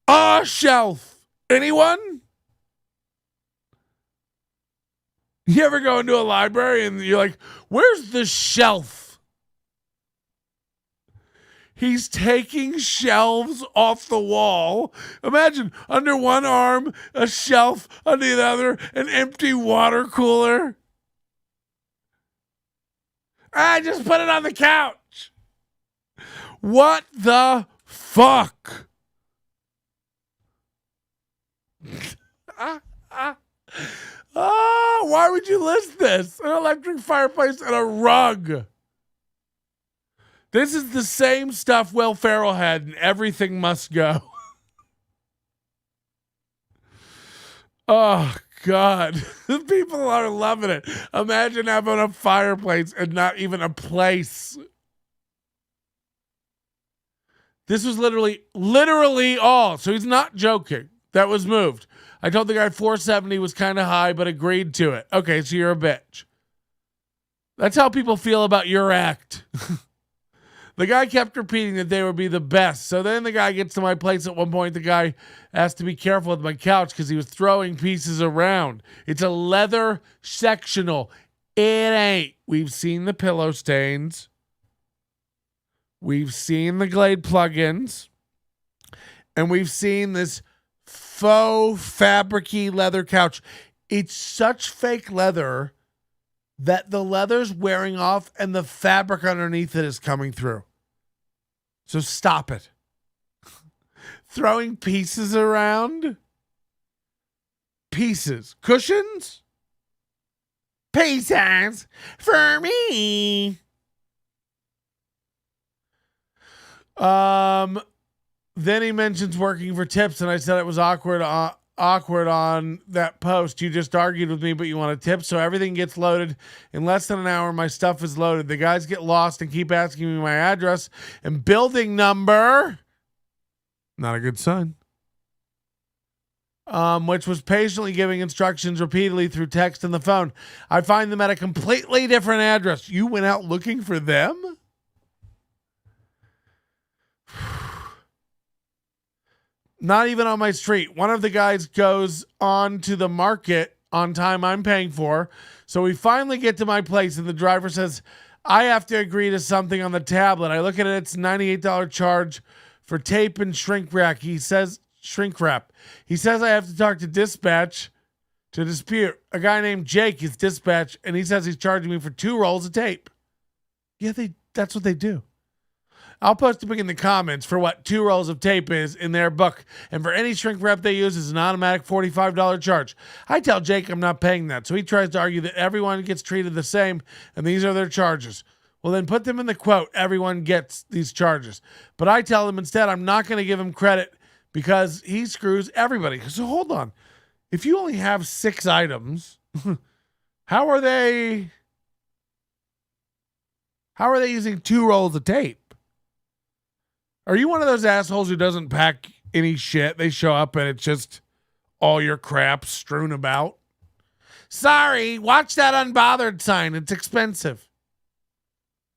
a shelf? Anyone? You ever go into a library and you're like, where's the shelf? He's taking shelves off the wall. Imagine under one arm, a shelf, under the other, an empty water cooler. I just put it on the couch. What the fuck? Why would you list this? An electric fireplace and a rug. This is the same stuff Will Ferrell had in Everything Must Go. Oh, God. People are loving it. Imagine having a fireplace and not even a place. This was literally all. So he's not joking. That was moved. I told the guy 470 was kind of high, but agreed to it. Okay, so you're a bitch. That's how people feel about your act. The guy kept repeating that they would be the best. So then the guy gets to my place at one point. The guy asked to be careful with my couch because he was throwing pieces around. It's a leather sectional. It ain't. We've seen the pillow stains. We've seen the Glade plugins. And we've seen this faux fabric-y leather couch. It's such fake leather that the leather's wearing off and the fabric underneath it is coming through. So stop it. Throwing pieces around. Pieces. Cushions? Pieces for me. Then he mentions working for tips, and I said it was awkward on that post. You just argued with me, but you want a tip, so everything gets loaded. In less than an hour, my stuff is loaded. The guys get lost and keep asking me my address and building number. Not a good sign. Which was patiently giving instructions repeatedly through text and the phone. I find them at a completely different address. You went out looking for them? Not even on my street. One of the guys goes on to the market on time I'm paying for. So we finally get to my place and the driver says, I have to agree to something on the tablet. I look at it, it's $98 charge for tape and shrink wrap. He says I have to talk to dispatch to dispute. A guy named Jake is dispatch and he says he's charging me for 2 rolls of tape. Yeah, that's what they do. I'll post a pic in the comments for what 2 rolls of tape is in their book. And for any shrink wrap they use is an automatic $45 charge. I tell Jake I'm not paying that. So he tries to argue that everyone gets treated the same and these are their charges. Well, then put them in the quote, everyone gets these charges. But I tell him instead I'm not going to give him credit because he screws everybody. So hold on. If you only have 6 items, how are they using 2 rolls of tape? Are you one of those assholes who doesn't pack any shit? They show up and it's just all your crap strewn about. Sorry, watch that unbothered sign. It's expensive.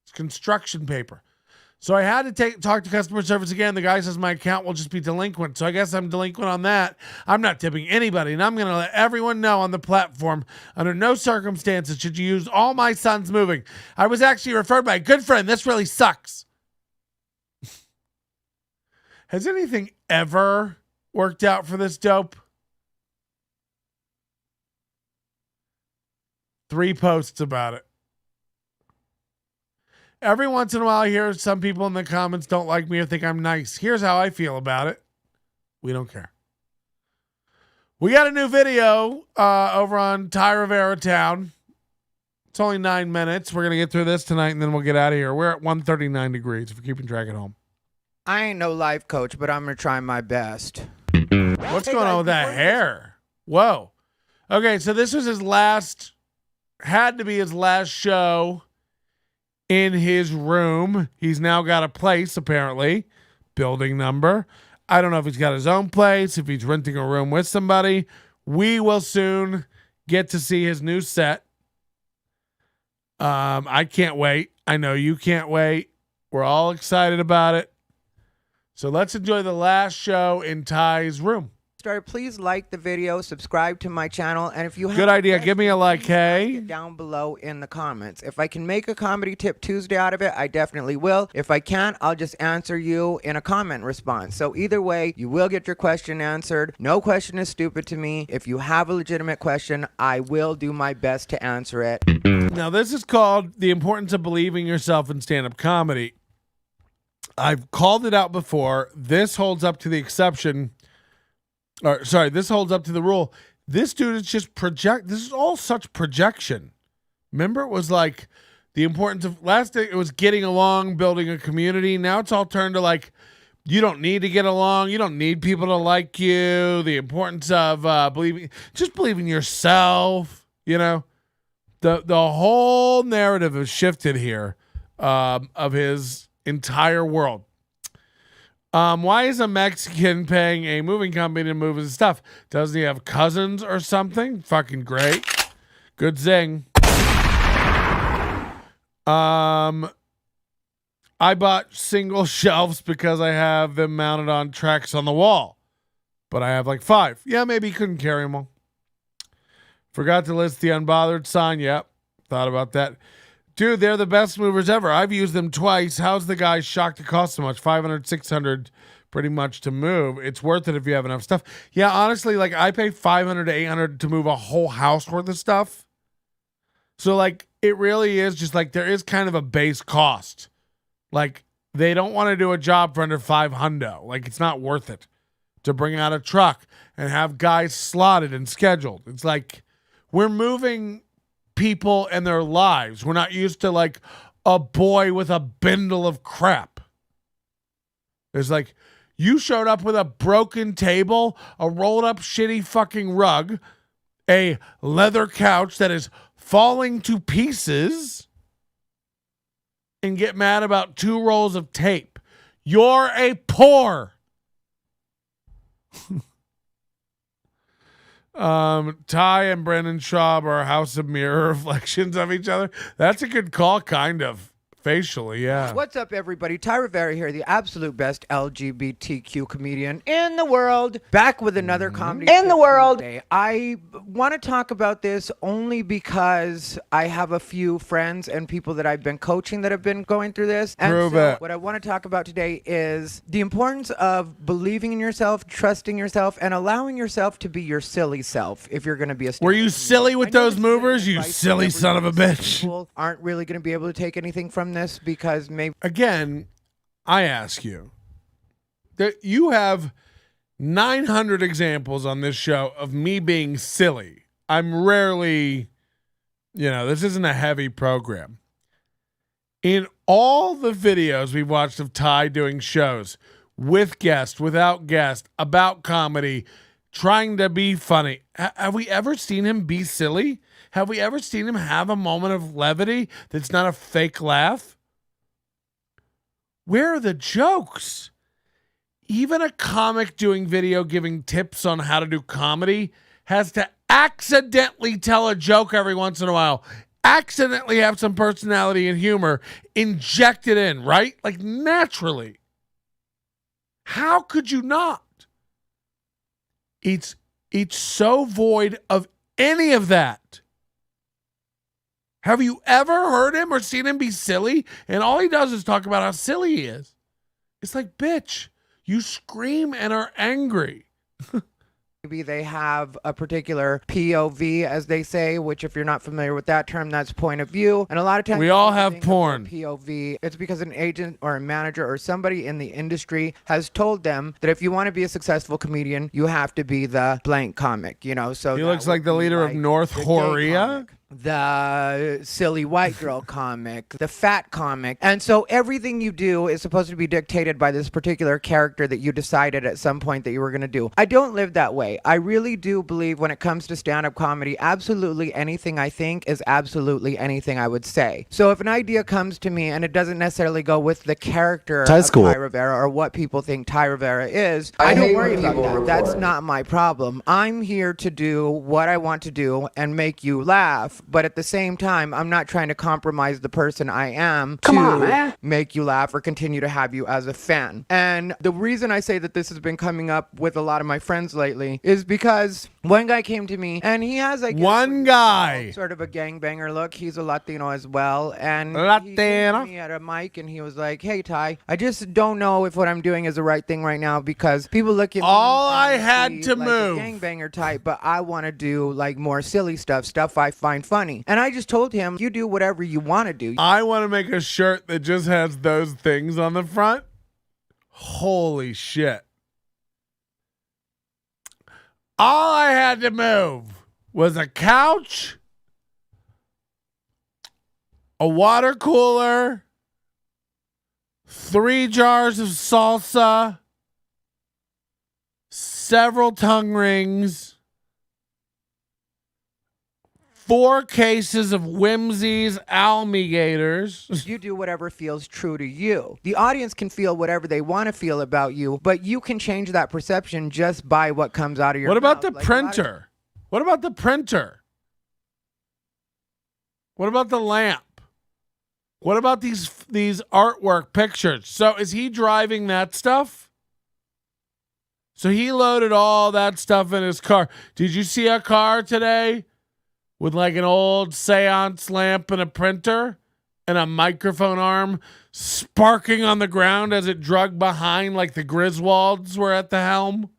It's construction paper. So I had to talk to customer service again. The guy says my account will just be delinquent. So I guess I'm delinquent on that. I'm not tipping anybody. And I'm going to let everyone know on the platform, under no circumstances should you use all my son's moving. I was actually referred by a good friend. This really sucks. Has anything ever worked out for this dope? 3 posts about it. Every once in a while, I hear some people in the comments don't like me or think I'm nice. Here's how I feel about it. We don't care. We got a new video over on Rivera Town. It's only 9 minutes. We're going to get through this tonight, and then we'll get out of here. We're at 139 degrees if you're keeping track at home. I ain't no life coach, but I'm going to try my best. What's going on with that hair? Whoa. Okay, so this was had to be his last show in his room. He's now got a place, apparently. Building number. I don't know if he's got his own place, if he's renting a room with somebody. We will soon get to see his new set. I can't wait. I know you can't wait. We're all excited about it. So let's enjoy the last show in Ty's room. Please like the video, subscribe to my channel, and if you have good idea, give me a like, hey. Down below in the comments. If I can make a comedy tip Tuesday out of it, I definitely will. If I can't, I'll just answer you in a comment response. So either way, you will get your question answered. No question is stupid to me. If you have a legitimate question, I will do my best to answer it. Now, this is called The Importance of Believing Yourself in Stand-Up Comedy. I've called it out before. This holds up to the exception. This holds up to the rule. This dude is just this is all such projection. Remember, it was like the importance of last day. It was getting along, building a community. Now it's all turned to like, you don't need to get along. You don't need people to like you. The importance of believing yourself. You know, the whole narrative has shifted here of his entire world. Why is a Mexican paying a moving company to move his stuff? Doesn't he have cousins or something? Fucking great. Good zing. I bought single shelves because I have them mounted on tracks on the wall. But I have like 5. Yeah, maybe you couldn't carry them all. Forgot to list the unbothered sign. Yep. Thought about that. Dude, they're the best movers ever. I've used them twice. How's the guy shocked to cost so much? $500, $600 pretty much to move. It's worth it if you have enough stuff. Yeah, honestly, like I pay $500 to $800 to move a whole house worth of stuff. So like it really is just like there is kind of a base cost. Like they don't want to do a job for under $500. Like it's not worth it to bring out a truck and have guys slotted and scheduled. It's like we're moving people and their lives. We're not used to like a boy with a bindle of crap. It's like you showed up with a broken table, a rolled up shitty fucking rug, a leather couch that is falling to pieces, and get mad about 2 rolls of tape. You're a poor. Ty and Brendan Schaub are a house of mirror reflections of each other. That's a good call, kind of. Facially, yeah. What's up, everybody? Ty Rivera here, the absolute best LGBTQ comedian in the world. Back with another comedy in the world. Today. I want to talk about this only because I have a few friends and people that I've been coaching that have been going through this. And Prove it. What I want to talk about today is the importance of believing in yourself, trusting yourself, and allowing yourself to be your silly self if you're going to be a Were you silly with those movers, you silly son of a bitch? People aren't really going to be able to take anything from this because maybe again, I ask you that you have 900 examples on this show of me being silly. I'm rarely, this isn't a heavy program. In all the videos we've watched of Ty doing shows with guests, without guests, about comedy, trying to be funny, have we ever seen him be silly? Have we ever seen him have a moment of levity that's not a fake laugh? Where are the jokes? Even a comic doing video giving tips on how to do comedy has to accidentally tell a joke every once in a while. Accidentally have some personality and humor injected in, right? Like naturally. How could you not? It's so void of any of that. Have you ever heard him or seen him be silly? And all he does is talk about how silly he is. It's like, bitch, You scream and are angry. Maybe they have a particular POV, as they say, which if you're not familiar with that term, that's point of view. And a lot of times we all have porn. POV, it's because an agent or a manager or somebody in the industry has told them that if you want to be a successful comedian, you have to be the blank comic, you know. So he looks like the leader of North Korea. The silly white girl comic, the fat comic. And so everything you do is supposed to be dictated by this particular character that you decided at some point that you were going to do. I don't live that way. I really do believe when it comes to stand-up comedy, absolutely anything I think is absolutely anything I would say. So if an idea comes to me and it doesn't necessarily go with the character of Ty Rivera or what people think Ty Rivera is, I don't worry about that. That's not my problem. I'm here to do what I want to do and make you laugh. But at the same time, I'm not trying to compromise the person I am to make you laugh or continue to have you as a fan. And the reason I say that this has been coming up with a lot of my friends lately is because one guy came to me and he has like one guy sort of a gangbanger look. He's a Latino as well. And he came to me at a mic and he was like, hey, Ty, I just don't know if what I'm doing is the right thing right now because people look at me I had to like move a gangbanger type, but I want to do like more silly stuff I find funny. And I just told him, you do whatever you want to do. I want to make a shirt that just has those things on the front. Holy shit. All I had to move was a couch, a water cooler, 3 jars of salsa, several tongue rings, 4 cases of Whimsy's alligators. You do whatever feels true to you. The audience can feel whatever they want to feel about you, but you can change that perception just by what comes out of your mouth. What about the printer? What about the printer? What about the lamp? What about these artwork pictures? So is he driving that stuff? So he loaded all that stuff in his car. Did you see a car today with like an old seance lamp and a printer and a microphone arm sparking on the ground as it drug behind like the Griswolds were at the helm?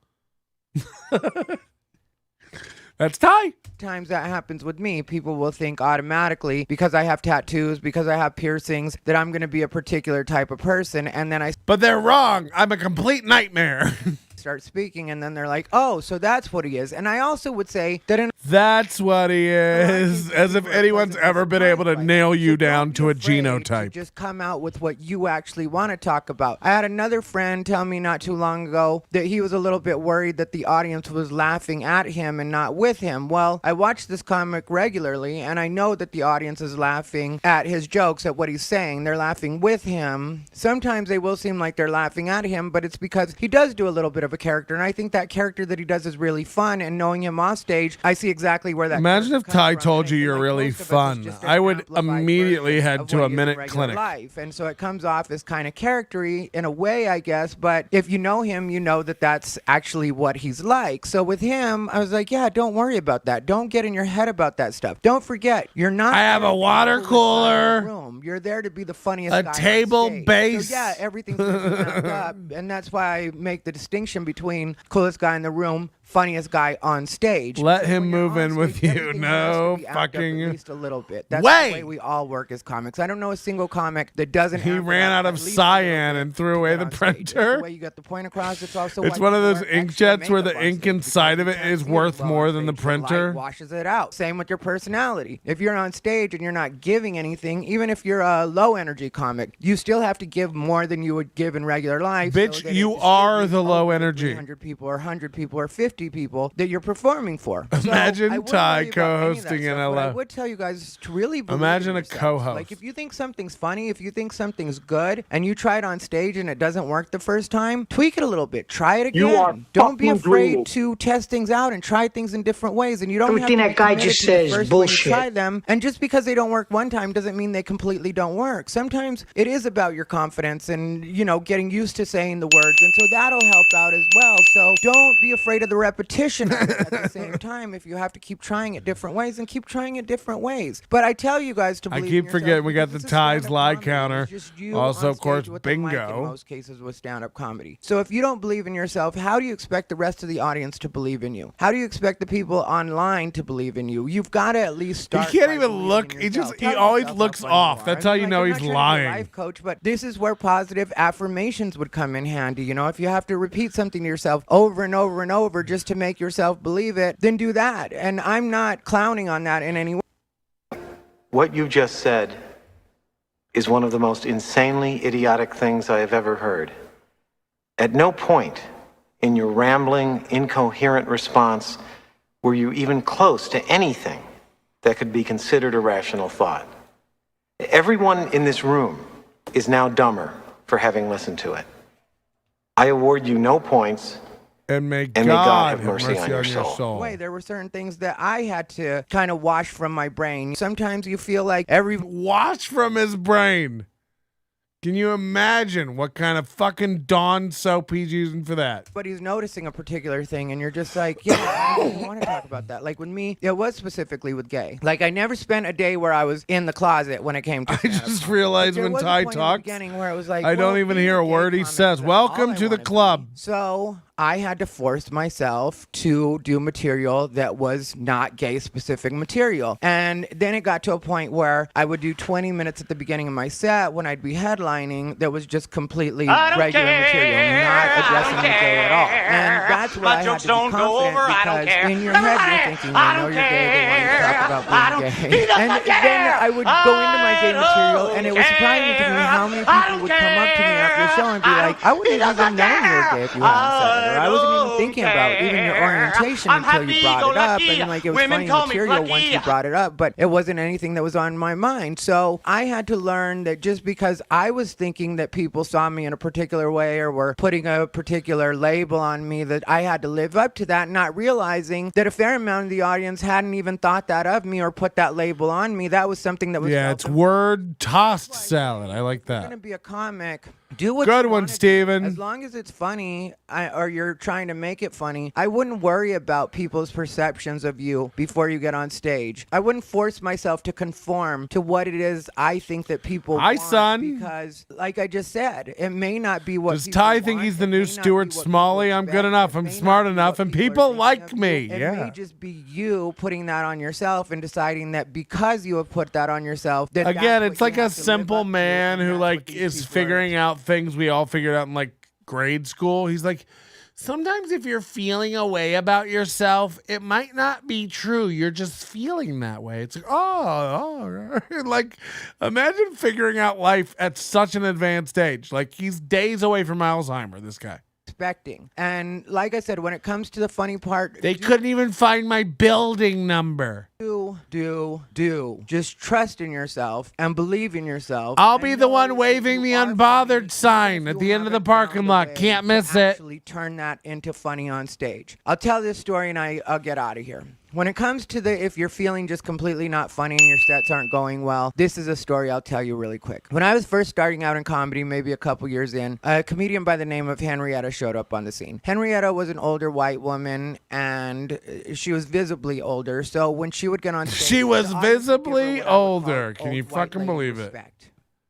That's Ty. Times that happens with me, people will think automatically because I have tattoos, because I have piercings, that I'm going to be a particular type of person. And then But they're wrong. I'm a complete nightmare. Start speaking and then they're like, oh, so that's what he is. And I also would say that that's what he is, as if anyone's ever been able to nail you down to a genotype. Just come out with what you actually want to talk about. I had another friend tell me not too long ago that he was a little bit worried that the audience was laughing at him and not with him. Well, I watch this comic regularly and I know that the audience is laughing at his jokes, at what he's saying. They're laughing with him. Sometimes they will seem like they're laughing at him, but it's because he does do a little bit of a character, and I think that character that he does is really fun, and knowing him off stage, I see exactly where that Imagine if Ty told you you're really fun. I would immediately head to a minute clinic. Life. And so it comes off as kind of charactery in a way, I guess, but if you know him, you know that that's actually what he's like. So with him, I was like, yeah, don't worry about that. Don't get in your head about that stuff. Don't forget, you're not. I have a water cooler. You're there to be the funniest guy a table base. So yeah, everything's wrapped up, and that's why I make the distinction between coolest guy in the room, funniest guy on stage. Let him move in with you. No fucking. At least a little bit. That's the way we all work as comics. I don't know a single comic that doesn't. He ran out of cyan and threw away the printer. The way you got the point across. It's also. It's one of those inkjets where the ink inside of it is worth more than the printer. Washes it out. Same with your personality. If you're on stage and you're not giving anything, even if you're a low energy comic, you still have to give more than you would give in regular life. Bitch, so you are the low energy. 100 people or 100 people or 50 people that you're performing for. Imagine Ty co-hosting NLO. I would tell you guys to really believe Imagine in a co-host. Like if you think something's funny, if you think something's good, and you try it on stage and it doesn't work the first time, tweak it a little bit. Try it again. Don't be afraid to test things out and try things in different ways. And you don't have to be committed to the first when you try them. And just because they don't work one time doesn't mean they completely don't work. Sometimes it is about your confidence and, you know, getting used to saying the words. And so that'll help out as well. So don't be afraid of the repetition of it at the same time. If you have to keep trying it different ways, and keep trying it different ways. But I tell you guys to I believe keep in forgetting yourself we got the because it's a ties stand-up lie comedy. counter. It's just you Also, on of course, stage with the mic bingo. in most cases with stand-up comedy. So if you don't believe in yourself, how do you expect the rest of the audience to believe in you? How do you expect the people online to believe in you? You've got to at least start. He can't by even believing look. in He yourself. just. He Tell always yourself looks how funny off. you are. That's I how mean, you like, know I'm he's not trying to be a lying. life coach, but this is where positive affirmations would come in handy. You know, if you have to repeat something to yourself over and over and over just to make yourself believe it, then do that. And I'm not clowning on that in any way. What you just said is one of the most insanely idiotic things I have ever heard. At no point in your rambling, incoherent response were you even close to anything that could be considered a rational thought. Everyone in this room is now dumber for having listened to it. I award you no points. And may God have mercy on your soul. Way, there were certain things that I had to kind of wash from my brain. Sometimes you feel like wash from his brain. Can you imagine what kind of fucking Dawn soap he's using for that? But he's noticing a particular thing, and you're just like, yeah, I don't want to talk about that. Like with me, it was specifically with gay. Like I never spent a day where I was in the closet when it came to. I just realized when Ty talks, where it was like, I don't even hear a word he says. Welcome to the club. So I had to force myself to do material that was not gay specific material. And then it got to a point where I would do 20 minutes at the beginning of my set when I'd be headlining that was just completely regular material, not addressing the gay at all. And that's where I had to be confident because in your head you're thinking, they know you're gay, they want you to talk about being gay. And then I would go into my gay material and it was surprising to me how many people would come up to me after the show and be like, I wouldn't even known you were gay if you hadn't said it. Or I wasn't even thinking about even your orientation until you brought it up. And like it was funny material once you brought it up, but it wasn't anything that was on my mind. So I had to learn that just because I was thinking that people saw me in a particular way or were putting a particular label on me, that I had to live up to that, not realizing that a fair amount of the audience hadn't even thought that of me or put that label on me. That was something that was it's word tossed salad. I like that. You're gonna be a comic. Do what Good you one, wanna do. Steven. As long as it's funny or you're trying to make it funny, I wouldn't worry about people's perceptions of you before you get on stage. I wouldn't force myself to conform to what it is I think that people want. Son. Because, like I just said, it may not be what Does people Ty want. think he's the It new may not Stuart be what Smalley? people I'm expect. good enough. It I'm may smart not be enough. what And people people are like thinking of me. you. It Yeah. may just be you putting that on yourself and deciding that because you have put that on yourself, that Again, that's it's what like you a have to live simple up to, man and who that's like what these is people are figuring out things we all figured out in like grade school. He's like, sometimes if you're feeling a way about yourself, it might not be true. You're just feeling that way. It's like, oh, like imagine figuring out life at such an advanced age. Like he's days away from Alzheimer, this guy. expecting. And like I said, when it comes to the funny part, They couldn't even find my building number. Do. Just trust in yourself and believe in yourself. I'll be the one waving the unbothered sign at the end of the parking lot. Can't miss it. Actually turn that into funny on stage. I'll tell this story and I'll get out of here. When it comes to if you're feeling just completely not funny and your sets aren't going well, this is a story I'll tell you really quick. When I was first starting out in comedy, maybe a couple years in, a comedian by the name of Henrietta showed up on the scene. Henrietta was an older white woman and she was visibly older. So when she would get on stage, she was visibly older. Can you fucking believe it?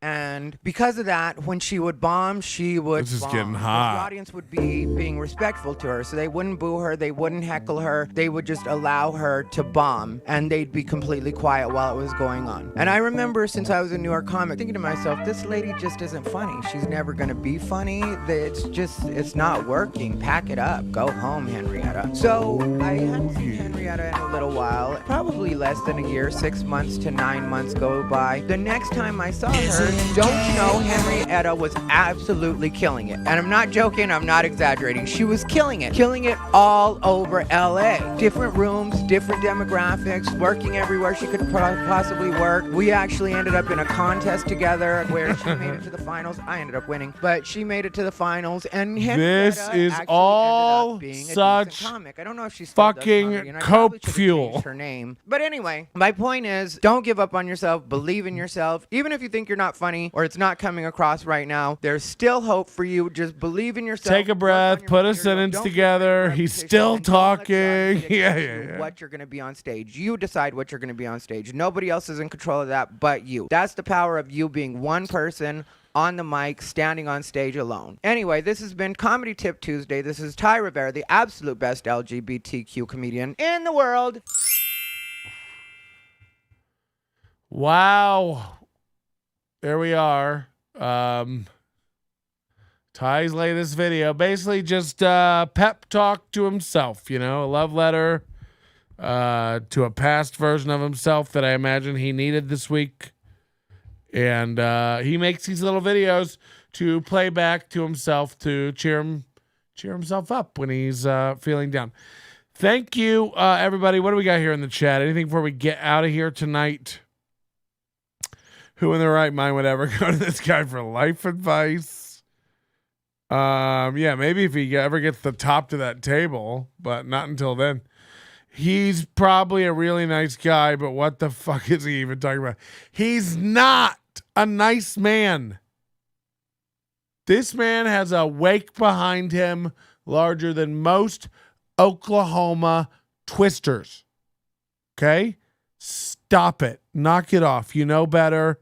And because of that, when she would bomb, she would This is bomb. getting hot. The audience would be being respectful to her, so they wouldn't boo her, they wouldn't heckle her, they would just allow her to bomb, and they'd be completely quiet while it was going on. And I remember, since I was a newer comic, thinking to myself, this lady just isn't funny. She's never gonna be funny. It's not working. Pack it up. Go home, Henrietta. So I hadn't seen Henrietta in a little while, probably less than a year, 6 months to 9 months go by. The next time I saw her, don't you know, Henrietta was absolutely killing it. And I'm not joking, I'm not exaggerating. She was killing it all over LA. Different rooms, different demographics, working everywhere she could possibly work. We actually ended up in a contest together where she made it to the finals. I ended up winning, but she made it to the finals. And this Henrietta is actually all ended up being a such decent comic. I don't know if she still does fucking comedy, and I probably coke should've fuel. changed her name. But anyway, my point is, don't give up on yourself. Believe in yourself. Even if you think you're not funny or it's not coming across right now, there's still hope for you. Just believe in yourself. Take a breath, put a sentence together. He's still talking. Yeah. What you're going to be on stage. You decide what you're going to be on stage. Nobody else is in control of that but you. That's the power of you being one person on the mic, standing on stage alone. Anyway, this has been Comedy Tip Tuesday. This is Ty Rivera, the absolute best LGBTQ comedian in the world. Wow. There we are. Ty's latest video. Basically just pep talk to himself, a love letter to a past version of himself that I imagine he needed this week. And he makes these little videos to play back to himself to cheer himself up when he's feeling down. Thank you, everybody. What do we got here in the chat? Anything before we get out of here tonight? Who in their right mind would ever go to this guy for life advice? Yeah, maybe if he ever gets the top to that table, but not until then. He's probably a really nice guy, but what the fuck is he even talking about? He's not a nice man. This man has a wake behind him larger than most Oklahoma twisters. Okay? Stop it. Knock it off. You know better.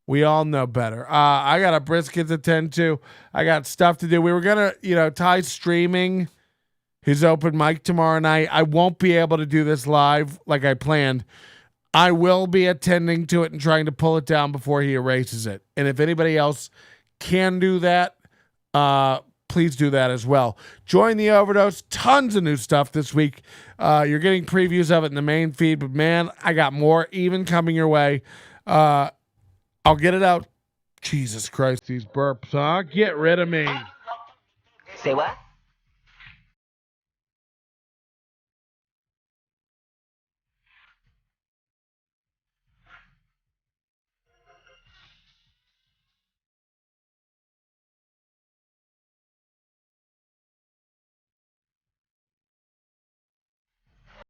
We all know better. I got a brisket to tend to. I got stuff to do. We were going to, Ty's streaming his open mic tomorrow night. I won't be able to do this live like I planned. I will be attending to it and trying to pull it down before he erases it. And if anybody else can do that, please do that as well. Join the Overdose. Tons of new stuff this week. You're getting previews of it in the main feed, but man, I got more even coming your way. I'll get it out. Jesus Christ, these burps, huh? Get rid of me. Say what?